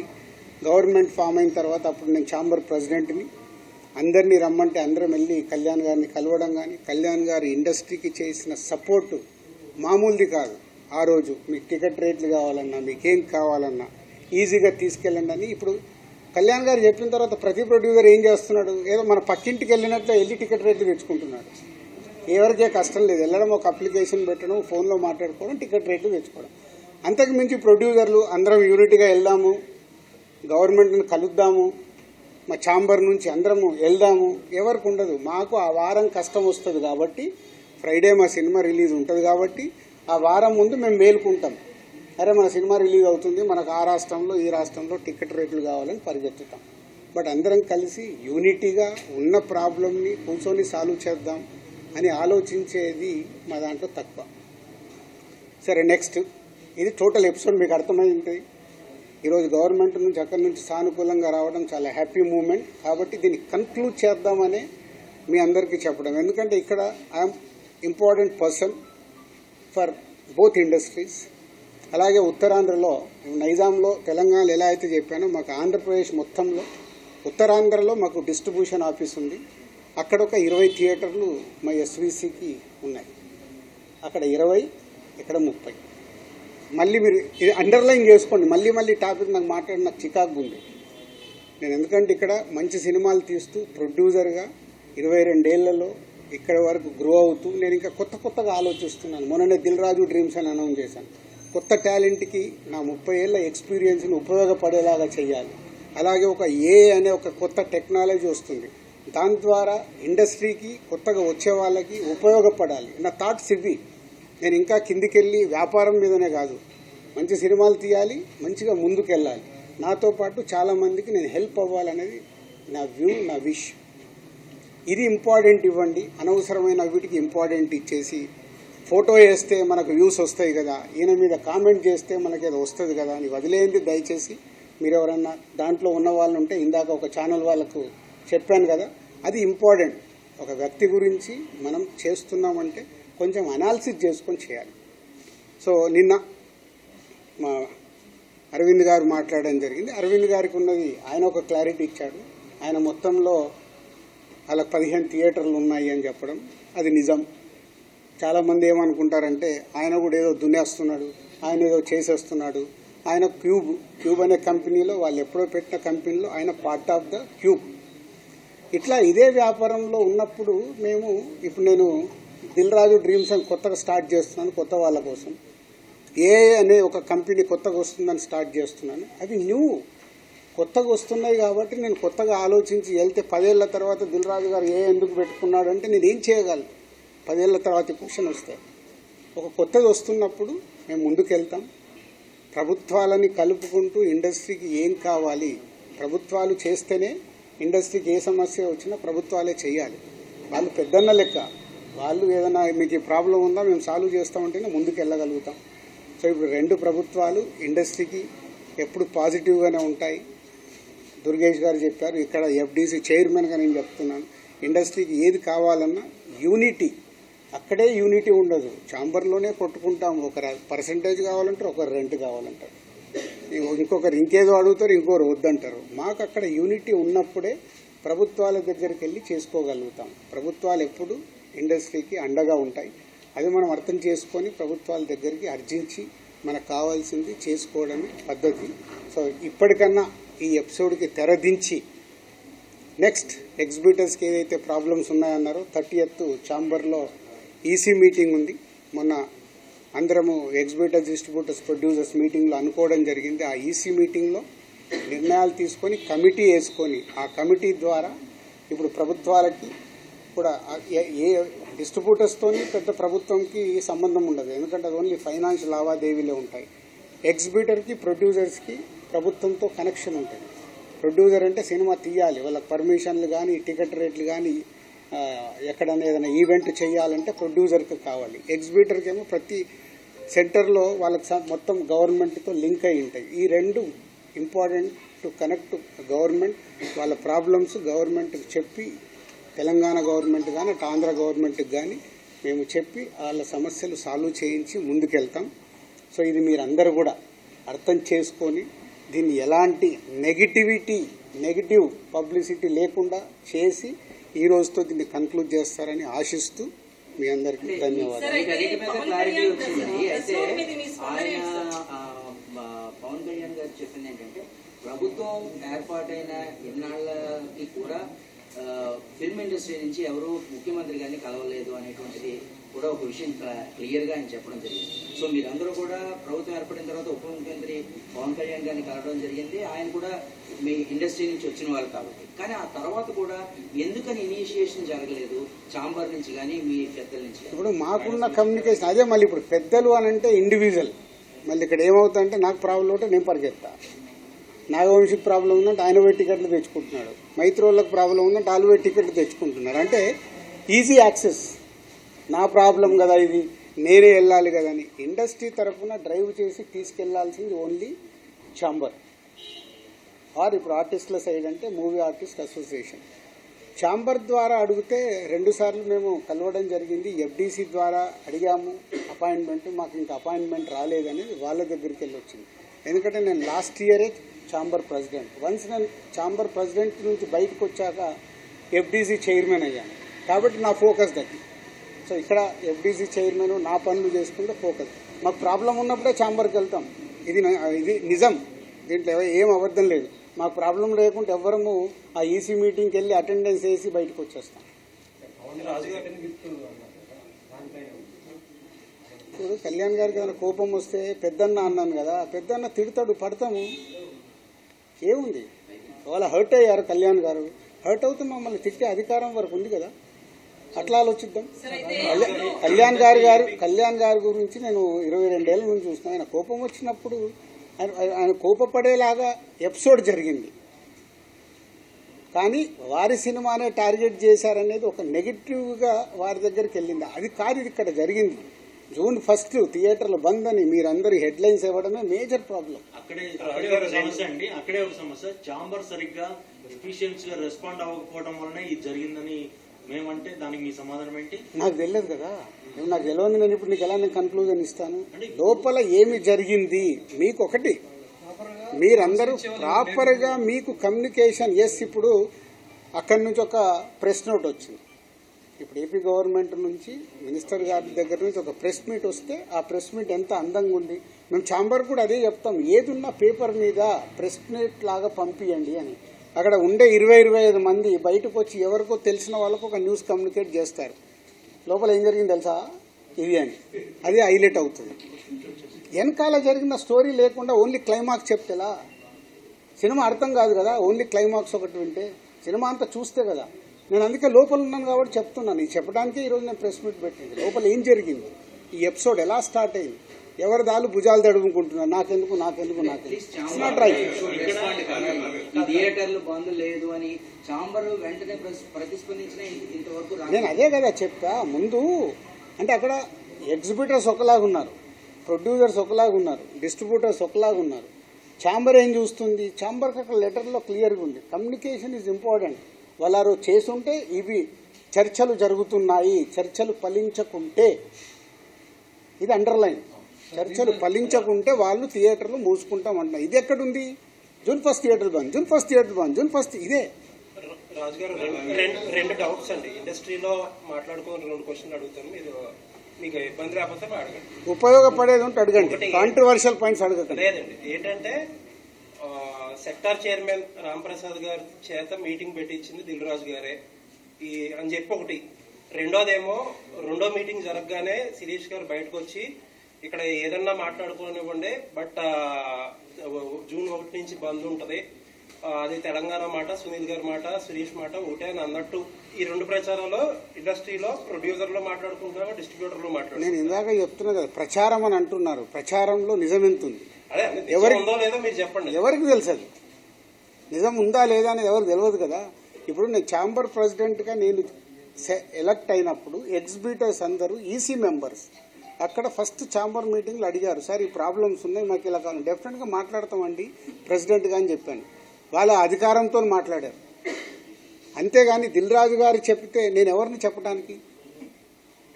గవర్నమెంట్ ఫామ్ అయిన తర్వాత అప్పుడు నేను ఛాంబర్ ప్రెసిడెంట్ని, అందరినీ రమ్మంటే అందరం వెళ్ళి కళ్యాణ్ గారిని కలవడం కానీ, కళ్యాణ్ గారి ఇండస్ట్రీకి చేసిన సపోర్టు మామూలుది కాదు. ఆ రోజు మీకు టికెట్ రేట్లు కావాలన్నా, మీకేం కావాలన్నా ఈజీగా తీసుకెళ్ళండి అని. ఇప్పుడు కళ్యాణ్ గారు చెప్పిన తర్వాత ప్రతి ప్రొడ్యూసర్ ఏం చేస్తున్నాడు, ఏదో మన పక్కింటికి వెళ్ళినట్లే వెళ్ళి టికెట్ రేట్లు తెచ్చుకుంటున్నాడు. ఎవరికే కష్టం లేదు, వెళ్ళడం, ఒక అప్లికేషన్ పెట్టడం, ఫోన్లో మాట్లాడుకోవడం, టికెట్ రేట్లు తెచ్చుకోవడం. అంతకు మించి ప్రొడ్యూసర్లు అందరం యూనిట్గా వెళ్దాము, గవర్నమెంట్ని కలుద్దాము, మా ఛాంబర్ నుంచి అందరము వెళ్దాము, ఎవరికి ఉండదు. మాకు ఆ వారం కష్టం వస్తుంది కాబట్టి, ఫ్రైడే మా సినిమా రిలీజ్ ఉంటుంది కాబట్టి ఆ వారం ముందు మేము మేలుకుంటాం. అరే మన సినిమా రిలీజ్ అవుతుంది, మనకు ఆ రాష్ట్రంలో ఈ రాష్ట్రంలో టికెట్ రేట్లు కావాలని పరిగెత్తుతాం. బట్ అందరం కలిసి యూనిటీగా ఉన్న ప్రాబ్లమ్ని కూర్చొని సాల్వ్ చేద్దాం అని ఆలోచించేది మా దాంట్లో తక్కువ. సరే నెక్స్ట్, ఇది టోటల్ ఎపిసోడ్ మీకు అర్థమైంది. ఈరోజు గవర్నమెంట్ నుంచి అక్కడి నుంచి సానుకూలంగా రావడం చాలా హ్యాపీ మూమెంట్. కాబట్టి దీన్ని కన్క్లూడ్ చేద్దామనే మీ అందరికీ చెప్పడం. ఎందుకంటే ఇక్కడ I'm important person for both industries. అలాగే ఉత్తరాంధ్రలో, నైజాంలో, తెలంగాణలో ఎలా అయితే చెప్పానో, మాకు ఆంధ్రప్రదేశ్ మొత్తంలో ఉత్తరాంధ్రలో మాకు డిస్ట్రిబ్యూషన్ ఆఫీస్ ఉంది. అక్కడ ఒక 20 థియేటర్లు మా ఎస్వీసీకి ఉన్నాయి. అక్కడ 20, ఇక్కడ 30. మళ్ళీ మీరు ఇది అండర్లైన్ చేసుకోండి. మళ్ళీ టాపిక్ నాకు చికాకు ఉంది. నేను ఎందుకంటే ఇక్కడ మంచి సినిమాలు తీస్తూ ప్రొడ్యూసర్గా 22 ఏళ్లలో ఇక్కడ వరకు గ్రో అవుతూ నేను ఇంకా కొత్తగా ఆలోచిస్తున్నాను. మొన్ననే దిల్ రాజు డ్రీమ్స్ అని అనౌన్స్ చేశాను. కొత్త టాలెంట్కి నా 30 ఏళ్ల ఎక్స్పీరియన్స్ని ఉపయోగపడేలాగా చేయాలి. అలాగే ఒక అనే ఒక కొత్త టెక్నాలజీ వస్తుంది, దాని ద్వారా ఇండస్ట్రీకి కొత్తగా వచ్చే వాళ్ళకి ఉపయోగపడాలి. నా థాట్స్ ఇవి. నేను ఇంకా కిందికెళ్ళి వ్యాపారం మీదనే కాదు, మంచి సినిమాలు తీయాలి, మంచిగా ముందుకెళ్ళాలి, నాతో పాటు చాలామందికి నేను హెల్ప్ అవ్వాలనేది నా వ్యూ, నా విష్. ఇది ఇంపార్టెంట్ ఇవ్వండి. అనవసరమైన వీటికి ఇంపార్టెంట్ ఇచ్చేసి ఫోటో వేస్తే మనకు వ్యూస్ వస్తాయి కదా, ఈయన మీద కామెంట్ చేస్తే మనకి ఏదో వస్తుంది కదా అని వదిలేయండి దయచేసి. మీరు ఎవరన్నా దాంట్లో ఉన్న వాళ్ళు ఉంటే, ఇందాక ఒక ఛానల్ వాళ్ళకు చెప్పాను కదా, అది ఇంపార్టెంట్. ఒక వ్యక్తి గురించి మనం చేస్తున్నామంటే కొంచెం అనాలిసిస్ చేసుకొని చేయాలి. సో నిన్న మా అరవింద్ గారు మాట్లాడడం జరిగింది. అరవింద్ గారికి ఉన్నది ఆయన ఒక క్లారిటీ ఇచ్చాడు. ఆయన మొత్తంలో అలా 15 థియేటర్లు ఉన్నాయి అని చెప్పడం అది నిజం. చాలామంది ఏమనుకుంటారంటే ఆయన కూడా ఏదో దున్నేస్తున్నాడు, ఆయన ఏదో చేసేస్తున్నాడు. ఆయన క్యూబ్ అనే కంపెనీలో వాళ్ళు ఎప్పుడో పెట్టిన కంపెనీలో ఆయన పార్ట్ ఆఫ్ ద క్యూబ్. ఇట్లా ఇదే వ్యాపారంలో ఉన్నప్పుడు ఇప్పుడు నేను దిల్ రాజు డ్రీమ్స్ అని కొత్తగా స్టార్ట్ చేస్తున్నాను. కొత్త వాళ్ళ కోసం అనే ఒక కంపెనీ కొత్తగా వస్తుందని స్టార్ట్ చేస్తున్నాను. అవి కొత్తగా వస్తున్నాయి కాబట్టి నేను కొత్తగా ఆలోచించి వెళ్తే 10 ఏళ్ల తర్వాత దిల్ రాజు గారు ఎందుకు పెట్టుకున్నాడు అంటే నేను ఏం చేయగలను? 10 ఏళ్ల తర్వాత క్వశ్చన్ వస్తాయి. ఒక కొత్తది వస్తున్నప్పుడు మేము ముందుకు వెళ్తాం. ప్రభుత్వాలని కలుపుకుంటూ ఇండస్ట్రీకి ఏం కావాలి, ప్రభుత్వాలు చేస్తేనే ఇండస్ట్రీకి ఏ సమస్య వచ్చినా ప్రభుత్వాలే చేయాలి. వాళ్ళు పెద్దన్న లెక్క, వాళ్ళు ఏదైనా మీకు ప్రాబ్లం ఉందా మేము సాల్వ్ చేస్తామంటేనే ముందుకు వెళ్ళగలుగుతాం. సో ఇప్పుడు 2 ప్రభుత్వాలు ఇండస్ట్రీకి ఎప్పుడు పాజిటివ్గానే ఉంటాయి. దుర్గేష్ గారు చెప్పారు, ఇక్కడ ఎఫ్డీసీ చైర్మన్గా నేను చెప్తున్నాను, ఇండస్ట్రీకి ఏది కావాలన్నా యూనిటీ, అక్కడే యూనిటీ ఉండదు. ఛాంబర్లోనే కొట్టుకుంటాం. ఒక పర్సంటేజ్ కావాలంటారు, ఒకరు రెంట్ కావాలంటారు, ఇంకొకరు ఇంకేదో అడుగుతారు, ఇంకొకరు వద్దంటారు. మాకు అక్కడ యూనిటీ ఉన్నప్పుడే ప్రభుత్వాల దగ్గరికి వెళ్ళి చేసుకోగలుగుతాం. ప్రభుత్వాలు ఎప్పుడు ఇండస్ట్రీకి అండగా ఉంటాయి. అది మనం అర్థం చేసుకొని ప్రభుత్వాల దగ్గరికి అర్జించి మనకు కావాల్సింది చేసుకోవడమే పద్ధతి. సో ఇప్పటికన్నా ఈ ఎపిసోడ్కి తెరదించి నెక్స్ట్ ఎగ్జిబిటర్స్కి ఏదైతే ప్రాబ్లమ్స్ ఉన్నాయన్నారో 30th ఛాంబర్లో ఈసీ మీటింగ్ ఉంది. మొన్న అందరము ఎగ్జిబిటర్స్, డిస్ట్రిబ్యూటర్స్, ప్రొడ్యూసర్స్ మీటింగ్లో అనుకోవడం జరిగింది. ఆ ఈసీ మీటింగ్లో నిర్ణయాలు తీసుకొని కమిటీ వేసుకొని ఆ కమిటీ ద్వారా ఇప్పుడు ప్రభుత్వాలకి కూడా ఏ డిస్ట్రిబ్యూటర్స్తో పెద్ద ప్రభుత్వంకి సంబంధం ఉండదు, ఎందుకంటే అది ఓన్లీ ఫైనాన్స్ లావాదేవీలే ఉంటాయి. ఎగ్జిబిటర్కి, ప్రొడ్యూసర్స్కి ప్రభుత్వంతో కనెక్షన్ ఉంటుంది. ప్రొడ్యూసర్ అంటే సినిమా తీయాలి, వాళ్ళకి పర్మిషన్లు కానీ టికెట్ రేట్లు కానీ ఎక్కడైనా ఏదైనా ఈవెంట్ చేయాలంటే ప్రొడ్యూసర్కి కావాలి. ఎగ్జిబిటర్కి ఏమో ప్రతి సెంటర్లో వాళ్ళకి మొత్తం గవర్నమెంట్తో లింక్ అయి ఉంటాయి. ఈ 2 ఇంపార్టెంట్ టు కనెక్ట్ గవర్నమెంట్. వాళ్ళ ప్రాబ్లమ్స్ గవర్నమెంట్కి చెప్పి, తెలంగాణ గవర్నమెంట్ కానీ అటు ఆంధ్ర గవర్నమెంట్కి కానీ మేము చెప్పి వాళ్ళ సమస్యలు సాల్వ్ చేయించి ముందుకెళ్తాం. సో ఇది మీరందరూ కూడా అర్థం చేసుకొని దీన్ని ఎలాంటి నెగిటివ్ పబ్లిసిటీ లేకుండా చేసి ఈ రోజుతో దీన్ని కన్క్లూడ్ చేస్తారని ఆశిస్తూ మీ అందరికీ ధన్యవాదాలు. పవన్ కళ్యాణ్ గారు చెప్పింది ఏంటంటే ప్రభుత్వం ఏర్పాటైన ఇన్నాళ్ళకి కూడా ఫిల్మ్ ఇండస్ట్రీ నుంచి ఎవరు ముఖ్యమంత్రి గారిని కలవలేదు అనేటువంటిది కూడా ఒక విషయం క్లియర్గా ఆయన చెప్పడం జరిగింది. సో మీరందరూ కూడా ప్రభుత్వం ఏర్పడిన తర్వాత ఉప ముఖ్యమంత్రి పవన్ కళ్యాణ్ గారిని కలవడం జరిగింది. ఆయన కూడా మీ ఇండస్ట్రీ నుంచి వచ్చిన వాళ్ళు కాబట్టి. కానీ ఆ తర్వాత కూడా ఎందుకని ఇనిషియేషన్ జరగలేదు ఛాంబర్ నుంచి కానీ మీ పెద్దల నుంచి? ఇప్పుడు మాకున్న కమ్యూనికేషన్ అదే. మళ్ళీ ఇప్పుడు పెద్దలు అని అంటే ఇండివిజువల్. మళ్ళీ ఇక్కడ ఏమవుతుందంటే నాకు ప్రాబ్లం ఉంటే నేను పరిగెత్తా, నాగవంశీకి ప్రాబ్లం ఉందంటే ఆయన పోయి టికెట్లు తెచ్చుకుంటున్నాడు, మైత్రోళ్ళకి ప్రాబ్లం ఉందంటే వాళ్ళు పోయి టికెట్లు తెచ్చుకుంటున్నారు. అంటే ఈజీ యాక్సెస్. నా ప్రాబ్లం కదా ఇది, నేనే వెళ్ళాలి కదా అని ఇండస్ట్రీ తరఫున డ్రైవ్ చేసి తీసుకెళ్లాల్సింది ఓన్లీ ఛాంబర్. ఆర్ ఇప్పుడు ఆర్టిస్టుల సైడ్ అంటే మూవీ ఆర్టిస్ట్ అసోసియేషన్. ఛాంబర్ ద్వారా అడిగితే 2 సార్లు మేము కలవడం జరిగింది. ఎఫ్డీసీ ద్వారా అడిగాము అపాయింట్మెంట్, మాకు ఇంకా అపాయింట్మెంట్ రాలేదనేది వాళ్ళ దగ్గరికి వెళ్ళి వచ్చింది. ఎందుకంటే నేను లాస్ట్ ఇయరే ఛాంబర్ ప్రెసిడెంట్. వన్స్ నేను ఛాంబర్ ప్రెసిడెంట్ నుంచి బయటకు వచ్చాక ఎఫ్డీసీ చైర్మన్ అయ్యాను. కాబట్టి నా ఫోకస్ దట్. సో ఇక్కడ ఎఫ్డీసీ చైర్మన్ నా పనులు చేసుకుంటే ఫోకస్. మాకు ప్రాబ్లం ఉన్నప్పుడే ఛాంబర్కి వెళ్తాం. ఇది నిజం, దీంట్లో ఏం అబద్ధం లేదు. మాకు ప్రాబ్లం లేకుంటే ఎవ్వరము ఆ ఈసీ మీటింగ్కి వెళ్ళి అటెండెన్స్ వేసి బయటకు వచ్చేస్తాం. ఇప్పుడు కళ్యాణ్ గారికి ఏదైనా కోపం వస్తే పెద్దన్న అన్నాను కదా, పెద్దన్న తిడతాడు, పడతాము, ఏముంది. వాళ్ళ హర్ట్ అయ్యారు కళ్యాణ్ గారు, హర్ట్ అవుతూ మమ్మల్ని తిట్టే అధికారం వరకు ఉంది కదా, అట్లా ఆలోచిద్దాం. కళ్యాణ్ గారి గురించి నేను 22 ఏళ్ళ నుంచి చూసిన. ఆయన కోపం వచ్చినప్పుడు ఆయన కోపపడేలాగా ఎపిసోడ్ జరిగింది, కానీ వారి సినిమానే టార్గెట్ చేశారనేది ఒక నెగిటివ్గా వారి దగ్గరికి వెళ్ళింది. అది కాదు ఇది ఇక్కడ జరిగింది. June 1 థియేటర్లు బంద్ అని మీరందరూ హెడ్లైన్స్ ఇవ్వడమే మేజర్ ప్రాబ్లం. అక్కడే ఒక సమస్య. ఛాంబర్ సరిగ్గా ఎఫిషియన్సీగా రెస్పాండ్ అవ్వకపోవడం వలన ఇది జరిగిందని మేమంటే దానికి మీ సమాధానం ఏంటి? నాకు తెలియదు కదా, నాకు తెలియదు. నేను ఇప్పుడు నీకు ఎలా నేను కన్క్లూజన్ ఇస్తాను? లోపల ఏమి జరిగింది మీకు ఒకటి మీరందరూ ప్రాపర్గా మీకు కమ్యూనికేషన్ ఇప్పుడు అక్కడి నుంచి ఒక ప్రెస్ నోట్ వచ్చింది. ఇప్పుడు ఏపీ గవర్నమెంట్ నుంచి మినిస్టర్ గారి దగ్గర నుంచి ఒక ప్రెస్ మీట్ వస్తే ఆ ప్రెస్ మీట్ ఎంత అందంగా ఉంది. మేము ఛాంబర్ కూడా అదే చెప్తాం, ఏదున్నా పేపర్ మీద ప్రెస్ మీట్ లాగా పంపియండి అని. అక్కడ ఉండే 20-25 మంది బయటకు వచ్చి ఎవరికో తెలిసిన వాళ్ళకు ఒక న్యూస్ కమ్యూనికేట్ చేస్తారు. లోపల ఏం జరిగింది తెలుసా, ఇది అని అది హైలైట్ అవుతుంది. వెనకాల జరిగిన స్టోరీ లేకుండా ఓన్లీ క్లైమాక్స్ చెప్తేలా సినిమా అర్థం కాదు కదా. ఓన్లీ క్లైమాక్స్ ఒకటి వింటే సినిమా అంతా చూస్తే కదా. నేను అందుకే లోపల ఉన్నాను కాబట్టి చెప్తున్నాను. ఇది చెప్పడానికే ఈరోజు నేను ప్రెస్ మీట్ పెట్టింది. లోపల ఏం జరిగింది, ఈ ఎపిసోడ్ ఎలా స్టార్ట్ అయింది, ఎవరి దాలు భుజాలు తడుముకుంటున్నారు, నాకెందుకు ఇట్స్ నాట్ రైట్. థియేటర్లు బంద్ లేదు అని చాంబర్ వెంటనే ప్రతిస్పందించిన ఇంతవరకు నేను అదే కదా చెప్తా ముందు. అంటే అక్కడ ఎగ్జిబిటర్స్ ఒకలాగా ఉన్నారు, ప్రొడ్యూసర్స్ ఒకలాగా ఉన్నారు, డిస్ట్రిబ్యూటర్స్ ఒకలాగా ఉన్నారు. ఛాంబర్ ఏం చూస్తుంది, ఛాంబర్కి అక్కడ లెటర్లో క్లియర్గా ఉంది, కమ్యూనికేషన్ ఈజ్ ఇంపార్టెంట్. వాళ్ళు చేసుంటే ఇవి చర్చలు జరుగుతున్నాయి, చర్చలు ఫలించకుంటే ఇది అండర్లైన్, చర్చలు ఫలించకుంటే వాళ్ళు థియేటర్లు మూసుకుంటామంటున్నారు. ఇది ఎక్కడుంది, జూన్ 1 థియేటర్ బంద్, జూన్ 1 థియేటర్ బంద్, జూన్ 1 ఇదే. రాజు గారు రెండు డౌట్స్ అండి. ఇండస్ట్రీలో మాట్లాడుకుని 2 క్వశ్చన్లు అడుగుతాను, మీరు మీకు ఇబ్బంది రాకపోతే అడగండి. ఉపయోగపడేది ఉంటే అడగండి, కాంట్రవర్షియల్ పాయింట్స్ అడగండి. లేదండి, ఏంటంటే సెక్టార్ చైర్మన్ రాంప్రసాద్ గారి చేత మీటింగ్ పెట్టించింది దిల్ రాజు గారే అని చెప్పి ఒకటి. రెండో మీటింగ్ జరగగానే శిరీష్ గారు బయటకు వచ్చి ఇక్కడ ఏదన్నా మాట్లాడుకోనివ్వండి, బట్ జూన్ 1 నుంచి బంద్ ఉంటది, అది తెలంగాణ మాట, సునీల్ గారి మాట, శిరీష్ మాట ఒకటే అని అన్నట్టు ఈ 2 ప్రచారాలు ఇండస్ట్రీలో ప్రొడ్యూసర్లో మాట్లాడుకుంటున్నారో డిస్ట్రిబ్యూటర్లో మాట్లాడుతున్నారు. నేను ఇందాక చెప్తున్నా కదా, ప్రచారం అని అంటున్నారు, ప్రచారంలో నిజం ఎంత ఉంది అదే ఎవరికి ఉందో లేదో మీరు చెప్పండి. ఎవరికి తెలుసు అది నిజం ఉందా లేదా అనేది ఎవరికి తెలియదు కదా. ఇప్పుడు నేను ఛాంబర్ ప్రెసిడెంట్గా నేను ఎలక్ట్ అయినప్పుడు ఎగ్జిబిటర్స్ అందరూ ఈసీ మెంబర్స్ అక్కడ ఫస్ట్ ఛాంబర్ మీటింగ్లో అడిగారు, సార్ ఈ ప్రాబ్లమ్స్ ఉన్నాయి మాకు ఇలా కావాలి, డెఫినెట్గా మాట్లాడతామండి ప్రెసిడెంట్గా అని చెప్పాను. వాళ్ళ అధికారంతో మాట్లాడారు. అంతేగాని దిల్ రాజు గారు చెప్తే నేను ఎవరిని చెప్పడానికి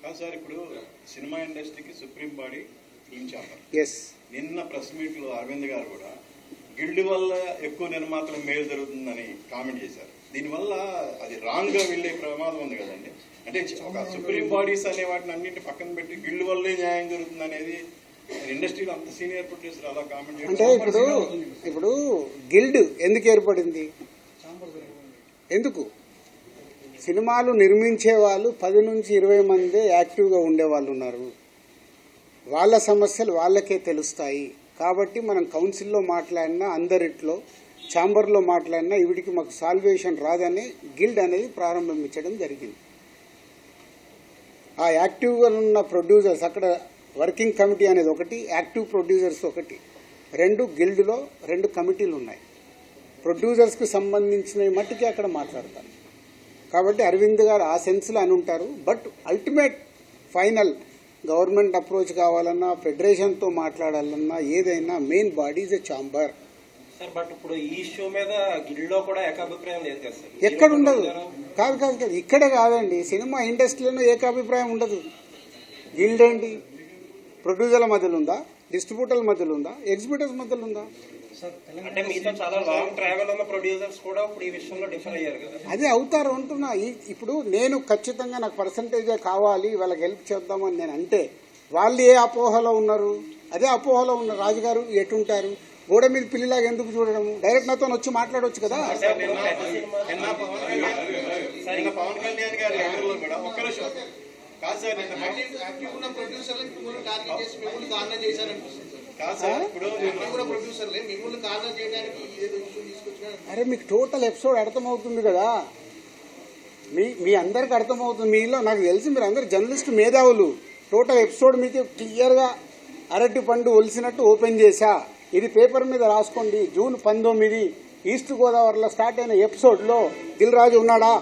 కాదు సార్. ఇప్పుడు సినిమా ఇండస్ట్రీకి supreme body film chamber. Yes, నిన్న ప్రెస్ మీట్ లో అరవింద్ గారు కూడా గిల్డ్ వల్ల ఎక్కువ నిర్మాతలకు మేలు జరుగుతుందని కామెంట్ చేశారు. దీనివల్ల అది రాంగ్ గా వెళ్లే ప్రమాదం ఉంది కదండి. అంటే ఒక సుప్రీం బాడీస్ అనే వాటిని అన్నింటి పక్కన పెట్టి గిల్డ్ వల్లే న్యాయం జరుగుతుంది అనేది ఇండస్ట్రీలో అంత సీనియర్ ప్రొడ్యూసర్ అలా కామెంట్ అంటే ఇప్పుడు గిల్డ్ ఎందుకు ఏర్పడింది, ఎందుకు సినిమాలు నిర్మించే వాళ్ళు 10 నుంచి 20 మందే యాక్టివ్గా ఉండేవాళ్ళు ఉన్నారు. వాళ్ళ సమస్యలు వాళ్ళకే తెలుస్తాయి. కాబట్టి మనం కౌన్సిల్లో మాట్లాడినా, అందరిట్లో ఛాంబర్లో మాట్లాడినా వీటికి మాకు సాల్వేషన్ రాదని గిల్డ్ అనేది ప్రారంభించడం జరిగింది. ఆ యాక్టివ్గా ఉన్న ప్రొడ్యూసర్స్ అక్కడ వర్కింగ్ కమిటీ అనేది ఒకటి, యాక్టివ్ ప్రొడ్యూసర్స్ ఒకటి, 2 గిల్డ్లో 2 కమిటీలు ఉన్నాయి. ప్రొడ్యూసర్స్కి సంబంధించిన మట్టికి అక్కడ మాట్లాడతారు. కాబట్టి అరవింద్ గారు ఆ సెన్స్లో అని ఉంటారు. But ultimate final government approach కావాలన్నా, ఫెడరేషన్తో మాట్లాడాలన్నా, ఏదైనా main body is a chamber. Sir but ఇప్పుడు ఈ ఇష్యూ మీద గిల్డ్లో కూడా ఏకాభిప్రాయం లేదు కదా సార్. ఎక్కడ ఉండదు, కాదు ఇక్కడే కాదండి, సినిమా ఇండస్ట్రీలో ఏకాభిప్రాయం ఉండదు. గిల్డ్ ఏంటి, ప్రొడ్యూసర్ల మధ్యలో ఉందా, డిస్ట్రిబ్యూటర్ల మధ్యలో ఉందా, ఎగ్జిబిటర్స్ మధ్యలో ఉందా? అంటే మీతో చాలా లాంగ్ ట్రావెల్ ఉన్న ప్రొడ్యూసర్స్ కూడా ఇప్పుడు ఈ విషయంలో డిఫర్ అయ్యారు కదా. అదే అవుతారు అంటున్నా. ఇప్పుడు నేను ఖచ్చితంగా నాకు పర్సంటేజే కావాలి, వాళ్ళకి హెల్ప్ చేద్దామని నేను అంటే వాళ్ళు ఏ అపోహలో ఉన్నారు, అదే అపోహలో ఉన్న రాజుగారు ఎటుంటారు, గోడ మీద పిల్లిలాగా ఎందుకు చూడడము, డైరెక్ట్ నాతో వచ్చి మాట్లాడవచ్చు కదా. పవన్ కళ్యాణ్ గారి ఎవరిలో కూడా ఒక్క నిమిషం కాదు సార్, అరే మీకు టోటల్ ఎపిసోడ్ అర్థమవుతుంది కదా, మీ అందరికి అర్థమవుతుంది. మీలో నాకు తెలిసి మీరు అందరు జర్నలిస్ట్ మేధావులు. టోటల్ ఎపిసోడ్ మీకు క్లియర్గా అరటి పండు ఒలిసినట్టు ఓపెన్ చేశా. ఇది పేపర్ మీద రాసుకోండి. జూన్ 19 ఈస్ట్ గోదావరిలో స్టార్ట్ అయిన ఎపిసోడ్లో దిల్ రాజు ఉన్నాడా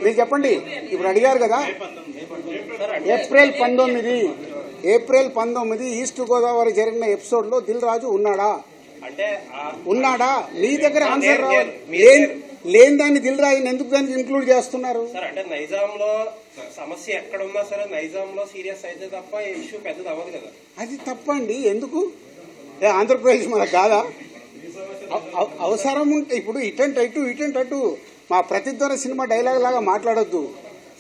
మీరు చెప్పండి. ఇప్పుడు అడిగారు కదా, ఏప్రిల్ 19 ఈస్ట్ గోదావరి జరిగిన ఎపిసోడ్లో దిల్ రాజు ఉన్నాడా? మీ దగ్గర ఆన్సర్ రావాలి. లేని దాన్ని దిల్ రాజుని ఎందుకు దానికి ఇంక్లూడ్ చేస్తున్నారు? అంటే నైజాంలో సమస్య ఎక్కడ ఉన్నా సరే నైజాంలో సీరియస్ అయితే తప్ప ఇష్యూ పెద్దది అవ్వదు కదా. అది తప్పండి. ఎందుకు ఆంధ్రప్రదేశ్ మనకు కాదా? అవసరం ఉంటే ఇప్పుడు ఇటెంట్ అటు మా ప్రతిధ్వర సినిమా డైలాగ్ లాగా మాట్లాడొద్దు.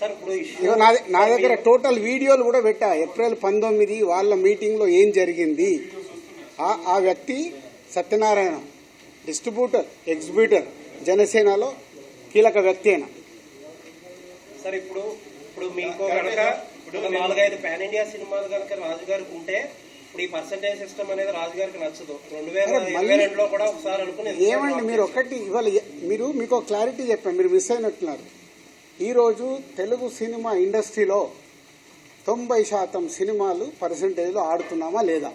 సార్ ఇప్పుడు ఇక నా దగ్గర టోటల్ వీడియోలు కూడా పెట్టా. ఏప్రిల్ 19 వాళ్ళ మీటింగ్లో ఏం జరిగింది. ఆ వ్యక్తి సత్యనారాయణ డిస్ట్రిబ్యూటర్ ఎగ్జిబ్యూటర్ జనసేనలో కీలక వ్యక్తి అయినా. సార్ ఇప్పుడు మీకు కనుక 4-5 పాన్ ఇండియా సినిమాలు కనుక రాజుగారికి ఉంటే ఇప్పుడు ఈ పర్సంటేజ్ సిస్టమ్ అనేది రాజుగారికి నచ్చదు. 2022లో కూడా ఒకసారి అనుకుని ఏమండి మీరు ఒకటి ఇవాళ మీకు క్లారిటీ చెప్పాను, మీరు మిస్ అయినట్టున్నారు. ఈరోజు తెలుగు సినిమా ఇండస్ట్రీలో 90% సినిమాలు పర్సంటేజ్లో ఆడుతున్నామా లేదా?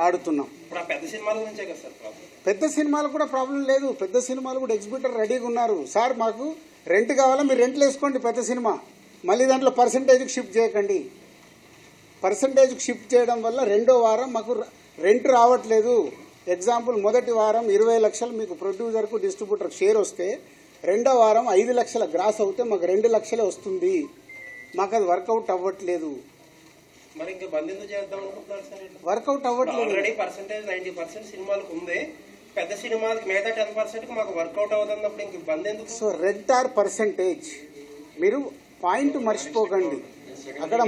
ఆడుతున్నాం. ఇప్పుడు ఆ పెద్ద సినిమాల గురించే కదా సార్ ప్రాబ్లం. పెద్ద సినిమాలు కూడా ప్రాబ్లం లేదు. పెద్ద సినిమాలు కూడా ఎగ్జిబ్యూటర్ రెడీగా ఉన్నారు. సార్ మాకు రెంట్ కావాలా, మీరు రెంట్లు వేసుకోండి పెద్ద సినిమా, మళ్ళీ దాంట్లో పర్సంటేజ్కి షిఫ్ట్ చేయకండి. పర్సంటేజ్కి షిఫ్ట్ చేయడం వల్ల రెండో వారం మాకు రెంట్ రావట్లేదు. ఎగ్జాంపుల్, మొదటి వారం 20 లక్షలు మీకు ప్రొడ్యూసర్కు డిస్ట్రిబ్యూటర్కి షేర్ వస్తే రెండో వారం 5 లక్షల గ్రాస్ అవుతే మాకు 2 లక్షలే వస్తుంది. మాకు అది వర్కౌట్ అవ్వట్లేదు. మరి ఇంకా బంద్ ఎందుకు చేద్దాం అనుకుంటున్నారు సార్? వర్కౌట్ అవ్వట్లేదు. ఆల్రెడీ పర్సంటేజ్ 90% సినిమాలకు ఉంది. పెద్ద సినిమాలకు మిగతా 10% మాకు వర్కౌట్ అవుతున్నప్పుడు ఇంక బంద్ ఎందుకు? సో రెంట్ ఆర్ పర్సంటేజ్, మీరు పాయింట్ మర్చిపోకండి. అక్కడ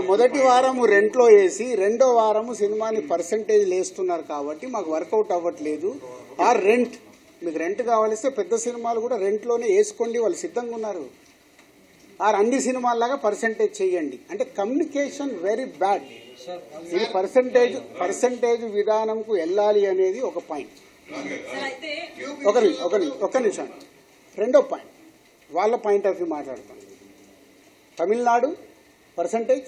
మొదటి వారము రెంట్లో వేసి రెండో వారము సినిమాని పర్సంటేజ్ వేస్తున్నారు కాబట్టి మాకు వర్కౌట్ అవ్వట్లేదు. ఆర్ రెంట్, మీకు రెంట్ కావాలిస్తే పెద్ద సినిమాలు కూడా రెంట్లోనే వేసుకోండి, వాళ్ళు సిద్ధంగా ఉన్నారు. ఆర్ అన్ని సినిమాల్లాగా పర్సంటేజ్ చేయండి. అంటే కమ్యూనికేషన్ వెరీ బ్యాడ్. ఇది పర్సంటేజ్ విధానంకు వెళ్ళాలి అనేది ఒక పాయింట్. ఒక నిమిషం. రెండో పాయింట్, వాళ్ళ పాయింట్ ఆఫ్ వ్యూ మాట్లాడతాను. తమిళనాడు పర్సంటేజ్,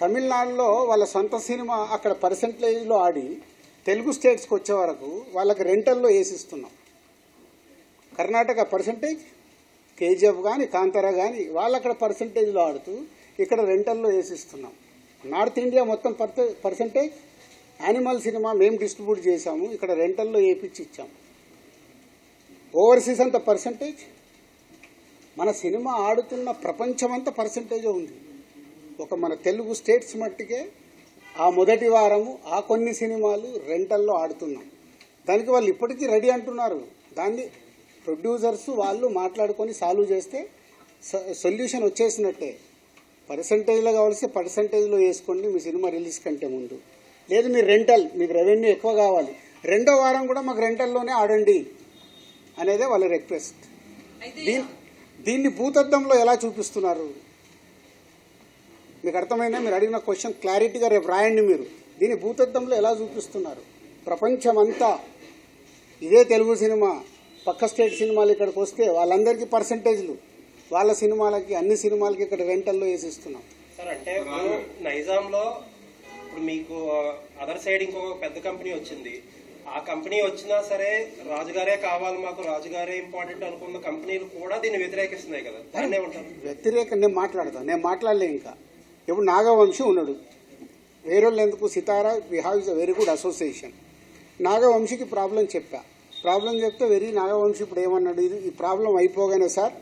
తమిళనాడులో వాళ్ళ సొంత సినిమా అక్కడ పర్సంటేజ్లో ఆడి తెలుగు స్టేట్స్కి వచ్చే వరకు వాళ్ళకి రెంటల్లో వేసిస్తున్నాం. కర్ణాటక పర్సంటేజ్, కేజీఎఫ్ కానీ కాంతారా కానీ వాళ్ళు అక్కడ పర్సంటేజ్లో ఆడుతూ ఇక్కడ రెంటల్లో వేసిస్తున్నాం. నార్త్ ఇండియా మొత్తం పర్సంటేజ్, యానిమల్ సినిమా మేము డిస్ట్రిబ్యూట్ చేశాము, ఇక్కడ రెంటల్లో వేపించి ఇచ్చాము. ఓవర్సీస్ అంతా పర్సంటేజ్. మన సినిమా ఆడుతున్న ప్రపంచమంతా పర్సంటేజ్ ఉంది. ఒక మన తెలుగు స్టేట్స్ మట్టికే ఆ మొదటి వారము ఆ కొన్ని సినిమాలు రెంటల్లో ఆడుతున్నాం. దానికి వాళ్ళు ఇప్పటికీ రెడీ అంటున్నారు. దాన్ని ప్రొడ్యూసర్స్ వాళ్ళు మాట్లాడుకొని సాల్వ్ చేస్తే సొల్యూషన్ వచ్చేసినట్టే. పర్సంటేజ్లో కావాల్సి పర్సంటేజ్లో వేసుకోండి మీ సినిమా రిలీజ్ కంటే ముందు. లేదు మీరు రెంటల్, మీకు రెవెన్యూ ఎక్కువ కావాలి, రెండో వారం కూడా మాకు రెంటల్లోనే ఆడండి అనేదే వాళ్ళ రిక్వెస్ట్. దీన్ని భూతద్దంలో ఎలా చూపిస్తున్నారు మీకు అర్థమైందా? మీరు అడిగిన క్వశ్చన్ క్లారిటీగా రేపు రాయండి. మీరు దీన్ని భూతద్దంలో ఎలా చూపిస్తున్నారు? ప్రపంచమంతా ఇదే తెలుగు సినిమా, పక్క స్టేట్ సినిమాలు ఇక్కడికి వస్తే వాళ్ళందరికీ పర్సంటేజ్లు, వాళ్ళ సినిమాలకి అన్ని సినిమాలకి ఇక్కడ రెంటల్లో వేసిస్తున్నాం. సార్ అంటే ఇప్పుడు నైజాంలో ఇప్పుడు మీకు అదర్ సైడ్ ఇంకొక పెద్ద కంపెనీ వచ్చింది. ఆ కంపెనీ వచ్చినా సరే రాజుగారే కావాలి, మాకు రాజుగారే ఇంపార్టెంట్ అనుకున్న కంపెనీలు కూడా దీన్ని వ్యతిరేకిస్తున్నాయి కదా, దాన్నే ఉంటారు. వ్యతిరేకం నేను మాట్లాడలే. ఇంకా ఇప్పుడు నాగవంశి ఉన్నాడు, వేరేళ్ళు ఎందుకు, Sithara we have is a very good association. నాగవంశికి ప్రాబ్లం చెప్తే నాగవంశి ఇప్పుడు ఏమన్నాడు, ఈ ప్రాబ్లం అయిపోగానే సార్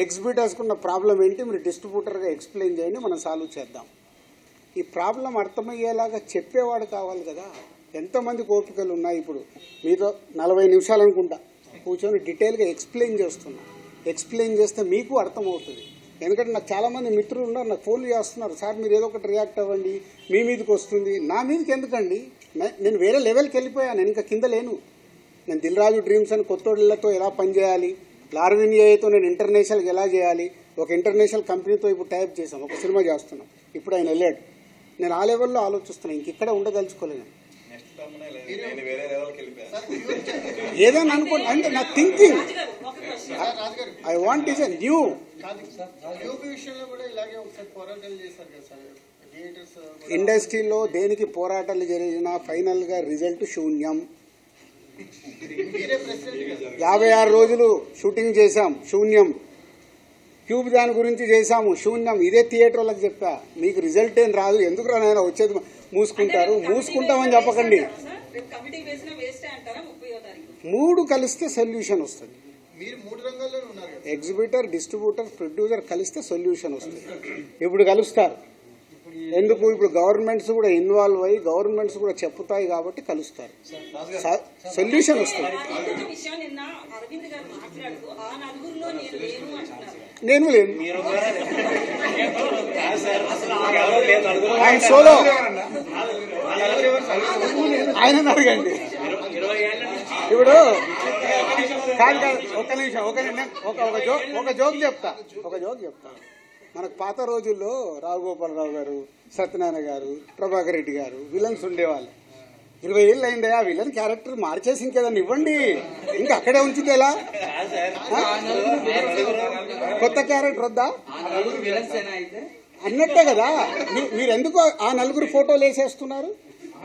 ఎగ్జిబ్యూటర్స్కున్న ప్రాబ్లం ఏంటి మీరు డిస్ట్రిబ్యూటర్గా ఎక్స్ప్లెయిన్ చేయండి, మనం సాల్వ్ చేద్దాం. ఈ ప్రాబ్లం అర్థమయ్యేలాగా చెప్పేవాడు కావాలి కదా. ఎంతమంది ఓపికలు ఉన్నాయి. ఇప్పుడు మీతో 40 నిమిషాలు అనుకుంటా కూర్చొని డీటెయిల్గా ఎక్స్ప్లెయిన్ చేస్తే మీకు అర్థమవుతుంది. ఎందుకంటే నాకు చాలామంది మిత్రులు ఉన్నారు, నాకు ఫోన్లు చేస్తున్నారు, సార్ మీరు ఏదో ఒకటి రియాక్ట్ అవ్వండి, మీ మీదకి వస్తుంది. నా మీదకి ఎందుకండి? నేను వేరే లెవెల్కి వెళ్ళిపోయాను, నేను ఇంకా కింద లేను. నేను దిల్ రాజు డ్రీమ్స్ అని కొత్తోళ్ళతో ఎలా పనిచేయాలి, లార్విన్ ఏఐతో నేను ఇంటర్నేషనల్కి ఎలా చేయాలి, ఒక ఇంటర్నేషనల్ కంపెనీతో ఇప్పుడు టైప్ చేసాం, ఒక సినిమా చేస్తున్నాం. ఇప్పుడు ఆయన వెళ్ళాడు, నేను ఆ లెవెల్లో ఆలోచిస్తున్నాను, ఇంక ఇక్కడ ఉండదలుచుకోలేను. ఏదైనా అనుకోండి అంటే నా thinking I want is a new ఇండస్ట్రీలో దేనికి పోరాటాలు జరిగినా ఫైనల్గా రిజల్ట్ శూన్యం. 56 రోజులు షూటింగ్ చేశాం, శూన్యం. క్యూబ్ దాని గురించి చేశాము, శూన్యం. ఇదే థియేటర్ వాళ్ళకి చెప్పా, మీకు రిజల్ట్ ఏం రాదు, ఎందుకు రానైనా వచ్చేది మూసుకుంటామని చెప్పకండి. 3 కలిస్తే సొల్యూషన్ వస్తుంది. ఎగ్జిబ్యూటర్, డిస్ట్రిబ్యూటర్, ప్రొడ్యూసర్ కలిస్తే సొల్యూషన్ వస్తుంది. ఇప్పుడు కలుస్తారు. ఎందుకు ఇప్పుడు గవర్నమెంట్స్ కూడా ఇన్వాల్వ్ అయ్యి గవర్నమెంట్స్ కూడా చెప్తాయి కాబట్టి కలుస్తారు, సొల్యూషన్ వస్తుంది. నేను లేను, ఆయన సోలో, ఆయన అడగండి. ఇప్పుడు కాదు ఒక నిమిషం, ఒక జోక్ చెప్తా. మనకు పాత రోజుల్లో రావుగోపాలరావు గారు, సత్యనారాయణ గారు, ప్రభాకర్ రెడ్డి గారు విలన్స్ ఉండేవాళ్ళు. 20 ఏళ్ళు అయిందే ఆ విలన్ క్యారెక్టర్ మార్చేసి ఇంకేదన్నా ఇవ్వండి, ఇంకా అక్కడే ఉంచితే ఎలా? కొత్త క్యారెక్టర్ వద్దా అన్నట్టే కదా. మీరు ఎందుకు ఆ నలుగురు ఫోటోలు వేసేస్తున్నారు?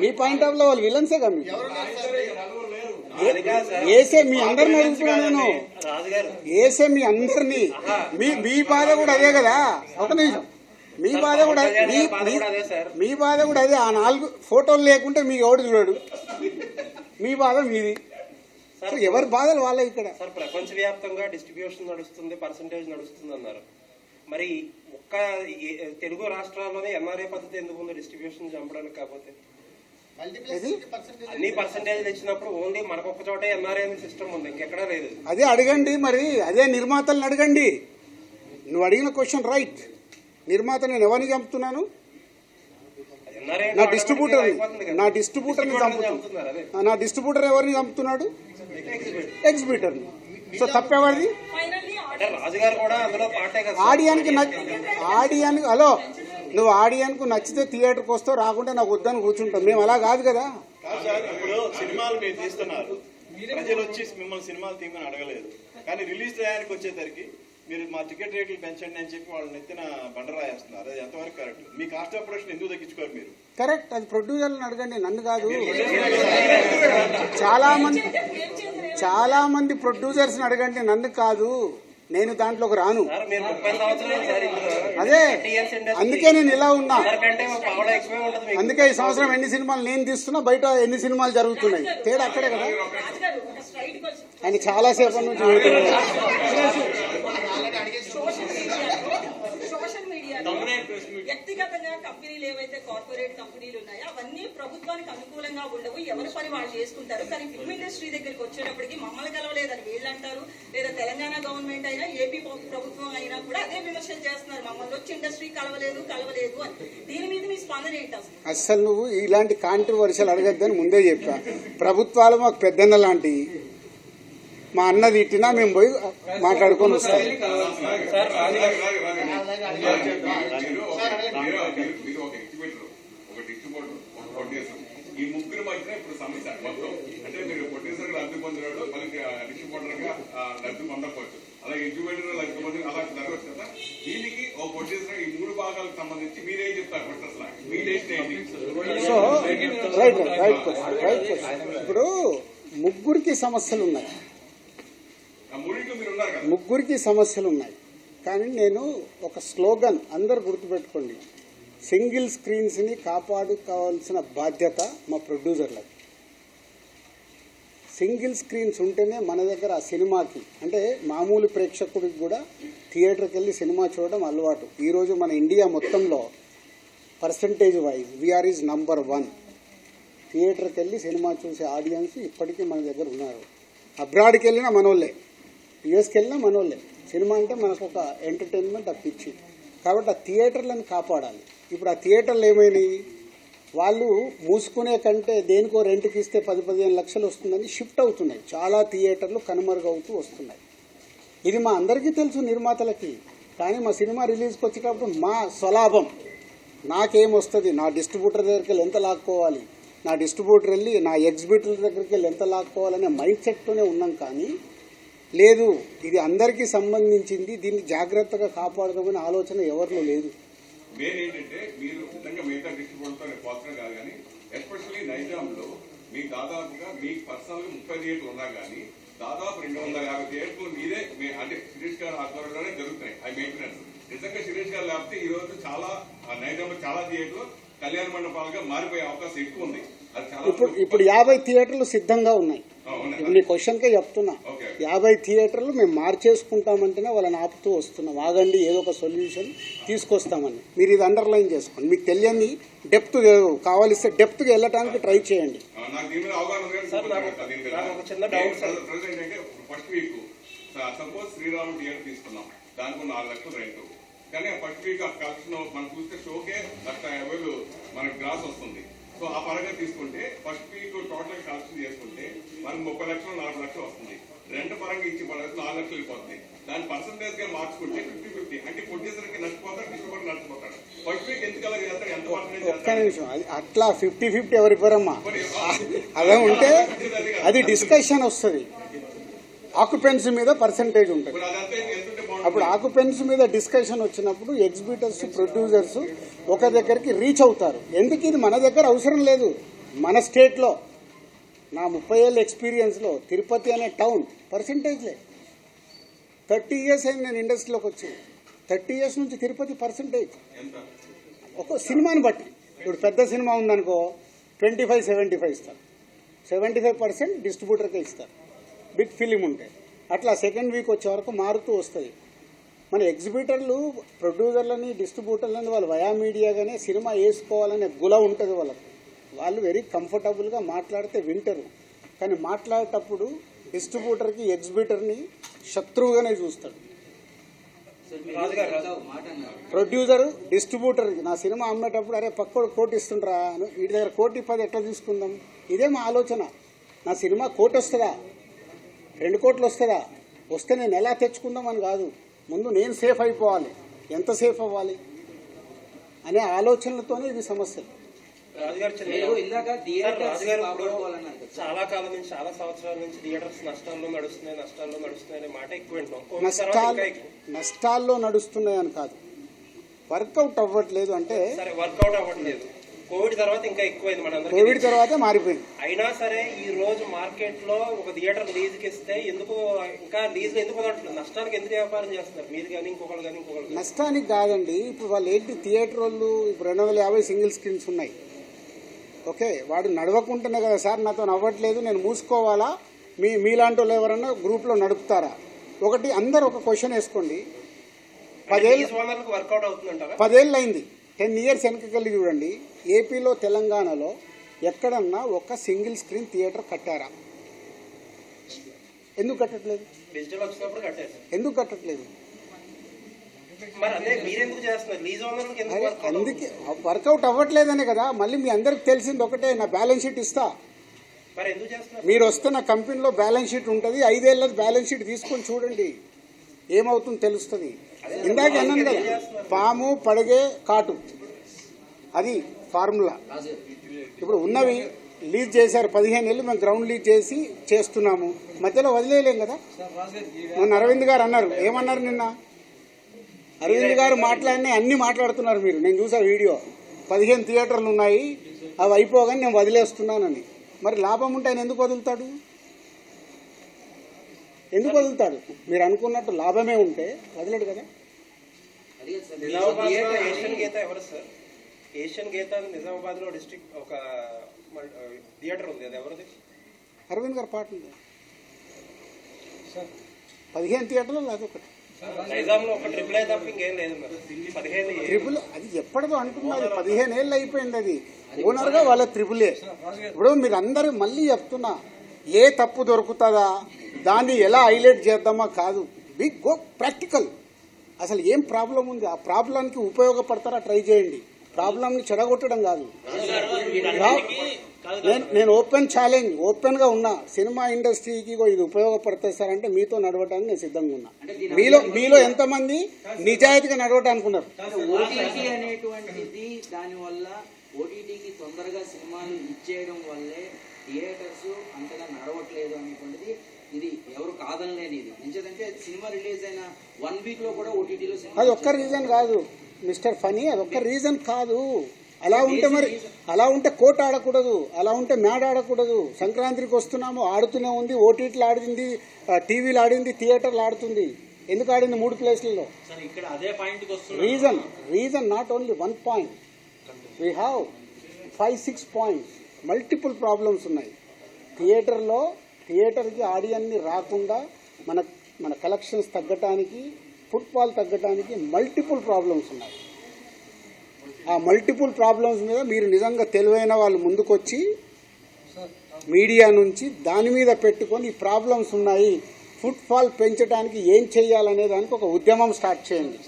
మీ పాయింట్ ఆఫ్ లో వాళ్ళు విలన్సే కదా. వేసే మీ అందరిని అడుగుతున్నాను నేను, వేసే మీ అందరినీ. మీ బాధ కూడా అదే కదా. ఒక నిమిషం, మీ బాధ కూడా అదే. ఆ 4 ఫోటోలు లేకుంటే మీకు ఎవడు చూడడు, మీ బాధ మీది. ఎవరి బాధలు వాళ్ళే ఇక్కడ. సార్ ప్రపంచవ్యాప్తంగా డిస్ట్రిబ్యూషన్ నడుస్తుంది, పర్సంటేజ్ నడుస్తుంది అన్నారు. మరి ఒక్క తెలుగు రాష్ట్రాల్లోనే ఎన్ఆర్ఏ పద్ధతి ఎందుకు ఉంది డిస్ట్రిబ్యూషన్ చంపడానికి? కాకపోతే అన్ని పర్సంటేజ్ ఇచ్చినప్పుడు ఓన్లీ మనకొక్క చోటే ఎన్ఆర్ఏ సిస్టమ్ ఉంది, ఇంకెక్కడా లేదు. అదే అడగండి మరి, అదే నిర్మాతలను అడగండి. నువ్వు అడిగిన క్వశ్చన్ రైట్. నిర్మాత నేను ఎవరిని చంపుతున్నాను? నా డిస్ట్రిబ్యూటర్ ఎవరిని చంపుతున్నాడు? ఎగ్జిబిటర్ని. సో తప్పెవరిది? ఆడియన్కి హలో, నువ్వు ఆడియన్కు నచ్చితే థియేటర్కి వస్తావు, రాకుంటే నాకు వద్దని కూర్చుంటాం. మేము అలా కాదు కదా. ఇప్పుడు సినిమాలు మీరు తీస్తున్నారు, ప్రజలు వచ్చి మిమ్మల్ని సినిమాలు తీయమని అడగలేదు, కానీ రిలీజ్ టయానికి వచ్చేసరికి మీరు మా టికెట్ రేట్లు పెంచండి అని చెప్పి వాళ్ళు నెత్తిన బండరాయేస్తున్నారు. అది ఎంతవరకు correct? Me cost of production ఎందుకు తగ్గించుకోరు మీరు? కరెక్ట్, అది ప్రొడ్యూసర్లను అడగండి, నన్ను కాదు. చాలా మంది ప్రొడ్యూసర్స్ అడగండి, నన్ను కాదు. నేను దాంట్లోకి రాను. అదే అందుకే నేను ఇలా ఉన్నా. అందుకే ఈ సంవత్సరం ఎన్ని సినిమాలు నేను తీస్తున్నా, బయట ఎన్ని సినిమాలు జరుగుతున్నాయి, తేడా అక్కడే కదా. ఆయన చాలాసేపటి నుంచి వ్యక్తిగతంగా కంపెనీలు ఏవైతే కార్పొరేట్ కంపెనీలు ఉన్నాయో అవన్నీ ప్రభుత్వానికి అనుకూలంగా ఉండవు, ఎవరి పని వాళ్ళు చేసుకుంటారు. కానీ ఫిల్మ్ ఇండస్ట్రీ దగ్గరికి వచ్చేటప్పటికి మమ్మల్ని కలవలేదని వీళ్ళు అంటారు, లేదా తెలంగాణ గవర్నమెంట్ అయినా ఏపీ ప్రభుత్వం అయినా కూడా అదే విమర్శలు చేస్తున్నారు, మమ్మల్ని వచ్చి ఇండస్ట్రీ కలవలేదు అని. దీని మీద మీ స్పందన ఏంటి అసలు? అసలు నువ్వు ఇలాంటి కాంట్రవర్షియల్ అడగద్దని ముందే చెప్పా. ప్రభుత్వాలు మాకు పెద్దన్న లాంటి, మా అన్నది ఇట్టినా మేము పోయి మాట్లాడుకొని వస్తాం. ఈ ముగ్గురు మధ్యన ఇప్పుడు సమస్య మొత్తం అంటే మీరు ప్రొడ్యూసర్ గా లబ్ధి పొందినాడు, మళ్ళీ డిస్ట్రిబ్యూటర్ గా లబ్ధి పొందకపోవచ్చు, అలాగే ఎగ్జిబ్యూటర్ లబ్ధి పొంది అలా జరగవచ్చు కదా. దీనికి ఓ ప్రొడ్యూసర్ ఈ 3 భాగాలకు సంబంధించి మీరేం చెప్తారు? అసలు మీ డెసిషన్ ఏంటి? So right question. ఇప్పుడు ముగ్గురికి సమస్యలు ఉన్నాయి, ముగ్గురికి సమస్యలు ఉన్నాయి. కానీ నేను ఒక స్లోగన్ అందరు గుర్తుపెట్టుకోండి, సింగిల్ స్క్రీన్స్ని కాపాడుకోవాల్సిన బాధ్యత మా ప్రొడ్యూసర్లది. సింగిల్ స్క్రీన్స్ ఉంటేనే మన దగ్గర ఆ సినిమాకి, అంటే మామూలు ప్రేక్షకుడికి కూడా థియేటర్కి వెళ్ళి సినిమా చూడడం అలవాటు. ఈరోజు మన ఇండియా మొత్తంలో పర్సంటేజ్ వైజ్ వీఆర్ ఈజ్ నంబర్ 1. థియేటర్కి వెళ్ళి సినిమా చూసే ఆడియన్స్ ఇప్పటికీ మన దగ్గర ఉన్నారు. అబ్రాడ్కి వెళ్ళినా మనోళ్ళే, యుఎస్కి వెళ్ళినా మనోళ్ళే. సినిమా అంటే మనకు ఒక ఎంటర్టైన్మెంట్ అప్పించి, కాబట్టి ఆ థియేటర్లను కాపాడాలి. ఇప్పుడు ఆ థియేటర్లు ఏమైనాయి, వాళ్ళు మూసుకునే కంటే దేనికో రెంట్కి ఇస్తే 10-15 లక్షలు వస్తుందని షిఫ్ట్ అవుతున్నాయి. చాలా థియేటర్లు కనుమరుగవుతూ వస్తున్నాయి. ఇది మా అందరికీ తెలుసు నిర్మాతలకి. కానీ మా సినిమా రిలీజ్కి వచ్చేటప్పుడు మా స్వలాభం నాకేమొస్తుంది, నా డిస్ట్రిబ్యూటర్ దగ్గరికి వెళ్ళి ఎంత లాక్కోవాలి, నా డిస్ట్రిబ్యూటర్ వెళ్ళి నా ఎగ్జిబిటర్ దగ్గరికి వెళ్ళి ఎంత లాక్కోవాలనే మైండ్ సెట్తోనే ఉన్నాం. కానీ లేదు, ఇది అందరికీ సంబంధించింది, దీన్ని జాగ్రత్తగా కాపాడుకోమని ఆలోచన ఎవరిలో లేదు. మెయిన్ ఏంటంటే మీరు నిజంగా మిగతా డిస్ట్రిబ్యూటర్తో పోల్చడం కాదు, కానీ ఎస్పెషల్లీ నైజాంలో మీకు దాదాపుగా మీకు పర్సనల్గా 30 థియేటర్లు ఉన్నా కానీ దాదాపు 250 థియేటర్లు మీరే అంటే శిరీష్ గారు ఆధ్వర్యంలోనే జరుగుతున్నాయి అవి మెయింటెనెన్స్. నిజంగా శిరీష్ గారు లేకపోతే ఈ రోజు చాలా నైజాంలో చాలా థియేటర్లు కళ్యాణ మండపాలుగా మారిపోయే అవకాశం ఎక్కువ ఉంది. అది చాలా ఇప్పుడు 50 థియేటర్లు సిద్ధంగా ఉన్నాయి. ఉన్నాయి. ఇప్పుడు నీ క్వశ్చన్కే చెప్తున్నా, ఓకే. 50 థియేటర్లు మేము మార్చేసుకుంటామంటేనే వాళ్ళని ఆపుతూ వస్తున్నాం. ఆగండి, ఏదో ఒక సొల్యూషన్ తీసుకొస్తామని. మీరు ఇది అండర్లైన్ చేసుకోండి. మీకు తెలియని డెప్త్ కావాలిస్తే డెప్త్గా వెళ్ళటానికి ట్రై చేయండి. నాకు దీని మీద అవగాహన ఉంది కానీ సార్, నాకు ఒక చిన్న డౌట్ సార్. ప్రజెంట్ అంటే first week suppose Sriram theatre తీసుకున్నాం, దానికి 4 లక్షలు రెంట్. కానీ ఆ ఫస్ట్ వీక్ ఆ కలెక్షన్ మనం చూస్తే షోకే 1,50,000 మనకి గ్రాస్ వస్తుంది. సో ఆ పరంగా తీసుకుంటే ఫస్ట్ వీక్ టోటల్ కలెక్షన్ చేసుకుంటే మనకి 30 లక్షలు 4 లక్షలు వస్తుంది. రెంట్ పరంగా ఇచ్చి పడేది 4 లక్షలు వెళ్ళిపోతుంది. దాని పర్సంటేజ్ గా మార్చుకుంటే 50-50. అంటే ప్రొడ్యూసర్ కి నష్టపోతాడు, డిస్ట్రిబ్యూటర్ నష్టపోతాడు. ఫస్ట్ వీక్ ఎందుకు అలా చేస్తాడు, ఎంత పర్సెంటేజ్ ఒక్క నిమిషం, అది అట్లా 50-50 ఎవరివ్వరమ్మా. అలా ఉంటే అది డిస్కషన్ వస్తుంది. ఆక్యుపెన్సీ మీద పర్సంటేజ్ ఉంటుంది. అదంతా ఎంతుంటే బాగుంటుంది. అప్పుడు ఆక్యుపెన్సీ మీద డిస్కషన్ వచ్చినప్పుడు ఎగ్జిబిటర్స్, ప్రొడ్యూసర్స్ ఒక దగ్గరికి రీచ్ అవుతారు. ఎందుకు ఇది మన దగ్గర అవసరం లేదు. మన స్టేట్లో నా 30 ఏళ్ళ ఎక్స్పీరియన్స్లో తిరుపతి అనే టౌన్ పర్సంటేజ్లే. 30 ఇయర్స్ అయింది నేను ఇండస్ట్రీలోకి వచ్చి. 30 ఇయర్స్ నుంచి తిరుపతి పర్సంటేజ్ ఎంత ఒక సినిమాని బట్టి. ఇప్పుడు పెద్ద సినిమా ఉందనుకో 25-75 ఇస్తారు. 75% డిస్ట్రిబ్యూటర్కే ఇస్తారు. బిగ్ ఫిలిం ఉంటే అట్లా సెకండ్ వీక్ వచ్చే వరకు మారుతూ వస్తుంది. మన ఎగ్జిబిటర్లు, ప్రొడ్యూసర్లని, డిస్ట్రిబ్యూటర్లని వాళ్ళు వయా మీడియాగానే సినిమా వేసుకోవాలనే గుల ఉంటుంది వాళ్ళకు. వాళ్ళు వెరీ కంఫర్టబుల్గా మాట్లాడితే వింటారు. కానీ మాట్లాడేటప్పుడు డిస్ట్రిబ్యూటర్కి, ఎగ్జిబిటర్ని శత్రువుగానే చూస్తాడు. సార్ మీరు ఒక మాట అన్నారు. ప్రొడ్యూసర్, డిస్ట్రిబ్యూటర్ నా సినిమా అమ్మేటప్పుడు అరే పక్కోడు 1 కోటి ఇస్తుండ్రా, వీటి దగ్గర 1,10,000 ఎట్లా తీసుకుందాం. ఇదే మా ఆలోచన. నా సినిమా 1 కోటి వస్తుందా, 2 కోట్లు వస్తుందా, వస్తే నేను ఎలా తెచ్చుకుందామని కాదు. ముందు నేను సేఫ్ అయిపోవాలి. ఎంత సేఫ్ అవ్వాలి అనే ఆలోచనలతోనే ఇది సమస్యలు. రాజుగారు చిన్న మీరు ఇందాక సార్, థియేటర్స్ రాజుగారు ఇప్పుడు కాపాడుకోవాలన్నారు కదా. చాలా కాలం నుంచి, చాలా సంవత్సరాల నుంచి థియేటర్స్ నష్టాల్లో నడుస్తున్నాయి అనే మాట ఎక్కువ వింటాం. నష్టాల్లో నడుస్తున్నాయని కాదు, వర్కౌట్ అవ్వట్లేదు. అంటే సరే, వర్కౌట్ అవ్వట్లేదు. కోవిడ్ తర్వాత ఇంకా ఎక్కువైంది మనందరికీ. కోవిడ్ తర్వాతే మారిపోయింది. అయినా సరే ఈ రోజు మార్కెట్ లో ఒక థియేటర్ లీజుకి ఇస్తే ఎందుకు ఇంకా లీజులు ఎందుకు వదలట్లేదు? నష్టానికి ఎందుకు వ్యాపారం చేస్తున్నారు మీరు కానీ ఇంకొకళ్ళు? నష్టానికి కాదండి. ఇప్పుడు వాళ్ళు ఏంటి, థియేటర్ వాళ్ళు ఇప్పుడు 250 సింగిల్ స్క్రీన్స్ ఉన్నాయి. ఓకే, వాడు నడవకుంటేనే కదా సార్ నాతో అవ్వట్లేదు, నేను మూసుకోవాలా, మీలాంటి వాళ్ళు ఎవరన్నా గ్రూప్లో నడుపుతారా? ఒకటి అందరు ఒక క్వశ్చన్ వేసుకోండి. 10 ఏళ్ళు అయింది, 10 ఇయర్స్ వెనకకెళ్ళి చూడండి. ఏపీలో, తెలంగాణలో ఎక్కడన్నా ఒక సింగిల్ స్క్రీన్ థియేటర్ కట్టారా? ఎందుకు కట్టట్లేదు? డిజిటల్ వచ్చినప్పుడు కట్టారు. ఎందుకు కట్టట్లేదు? మరి అదే మీరెందుకు చేస్తున్నారు? లీజ్ ఓనర్లకు ఎందుకు వర్కౌట్ అందుకే వర్కౌట్ అవ్వట్లేదనే కదా. మళ్ళీ మీ అందరికి తెలిసింది ఒకటే, నా బ్యాలెన్స్ షీట్ ఇస్తా, మరి ఎందుకు చేస్తున్నారు? మీరు వస్తే నా కంపెనీలో బ్యాలెన్స్ షీట్ ఉంటుంది, 5 ఏళ్ళది బ్యాలెన్స్ షీట్ తీసుకొని చూడండి, ఏమవుతుందో తెలుస్తుంది. ఇందాక అన్నాను కదా, పాము పడగే కాటు, అది ఫార్ములా. ఇప్పుడు ఉన్నవి లీజ్ చేశారు 15 ఏళ్ళు, మేము గ్రౌండ్ లీజ్ చేసి చేస్తున్నాము, మధ్యలో వదిలేయలేం కదా. మొన్న అరవింద్ గారు అన్నారు, ఏమన్నారు నిన్న అరవింద్ గారు మాట్లాడినా అన్ని మాట్లాడుతున్నారు మీరు. నేను చూసా వీడియో, 15 థియేటర్లు ఉన్నాయి, అవి అయిపోగానే నేను వదిలేస్తున్నానని. మరి లాభం ఉంటే ఆయన ఎందుకు వదులుతాడు? ఎందుకు వదులుతాడు? మీరు అనుకున్నట్టు లాభమే ఉంటే వదిలేడు కదా. ఏషియన్ గీత ఎవరు సార్? ఏషియన్ గీత నిజామాబాద్ లో డిస్ట్రిక్ట్ ఒక థియేటర్ ఉంది, అది ఎవరిది? అరవింద్ గారు పాట ఉంది. 15 థియేటర్లు అదొకటి. నైజాంలో ఒక ట్రిపుల్ ఐ తప్ప ఇంకేం లేదు. 15 ట్రిపుల్ అది ఎప్పటిదో అంటున్నది, 15 ఏళ్ళు అయిపోయింది. అది ఓనర్గా వాళ్ళ ట్రిపులే. ఇప్పుడు మీరు అందరూ మళ్ళీ చెప్తున్నా, ఏ తప్పు దొరుకుతుందా, దాన్ని ఎలా హైలైట్ చేద్దామా కాదు, బిగ్ గో ప్రాక్టికల్. అసలు ఏం ప్రాబ్లం ఉంది, ఆ ప్రాబ్లంకి ఉపయోగపడతారా ట్రై చేయండి. ప్రాబ్లంని చెడగొట్టడం కాదు. నేను ఓపెన్ ఛాలెంజ్, ఓపెన్గా ఉన్నా, సినిమా ఇండస్ట్రీకి ఇది ఉపయోగపడుతుంది సార్ అంటే మీతో నడవటానికి నేను సిద్ధంగా ఉన్నా. మీలో ఎంతమంది నిజాయితీగా నడవటానికి ఉన్నారు? ఓటీటీ అనేటువంటిది, దానివల్ల ఓటీటీకి తొందరగా సినిమాలు ఇచ్చేయడం వల్లే థియేటర్స్ అంతగా నడవట్లేదు అనేటువంటిది ఇది ఎవరు కాదనలేని. ఇది ఎందుకంటే సినిమా రిలీజ్ అయిన 1 వీక్ లో కూడా ఓటీటీలో అది ఒక్క రీజన్ కాదు మిస్టర్ ఫనీ, అది ఒక్క రీజన్ కాదు. అలా ఉంటే మరి, అలా ఉంటే కోర్టు ఆడకూడదు, అలా ఉంటే మ్యాడ్ ఆడకూడదు. సంక్రాంతికి వస్తున్నాము, ఆడుతూనే ఉంది, ఓటీటీలు ఆడింది, టీవీలు ఆడింది, థియేటర్లు ఆడుతుంది. ఎందుకు ఆడింది 3 ప్లేస్లలో? Reason not only 1 point, we have 5-6 points. Multiple problems ఉన్నాయి. థియేటర్కి ఆడియన్ని రాకుండా మన కలెక్షన్స్ తగ్గటానికి, ఫుట్ఫాల్ తగ్గటానికి మల్టిపుల్ ప్రాబ్లమ్స్ ఉన్నాయి. ఆ మల్టిపుల్ ప్రాబ్లమ్స్ మీద మీరు నిజంగా తెలివైన వాళ్ళు ముందుకొచ్చి మీడియా నుంచి దాని మీద పెట్టుకొని ఈ ప్రాబ్లమ్స్ ఉన్నాయి, ఫుట్ఫాల్ పెంచడానికి ఏం చేయాలనే దానికి ఒక ఉద్యమం స్టార్ట్ చేయండి.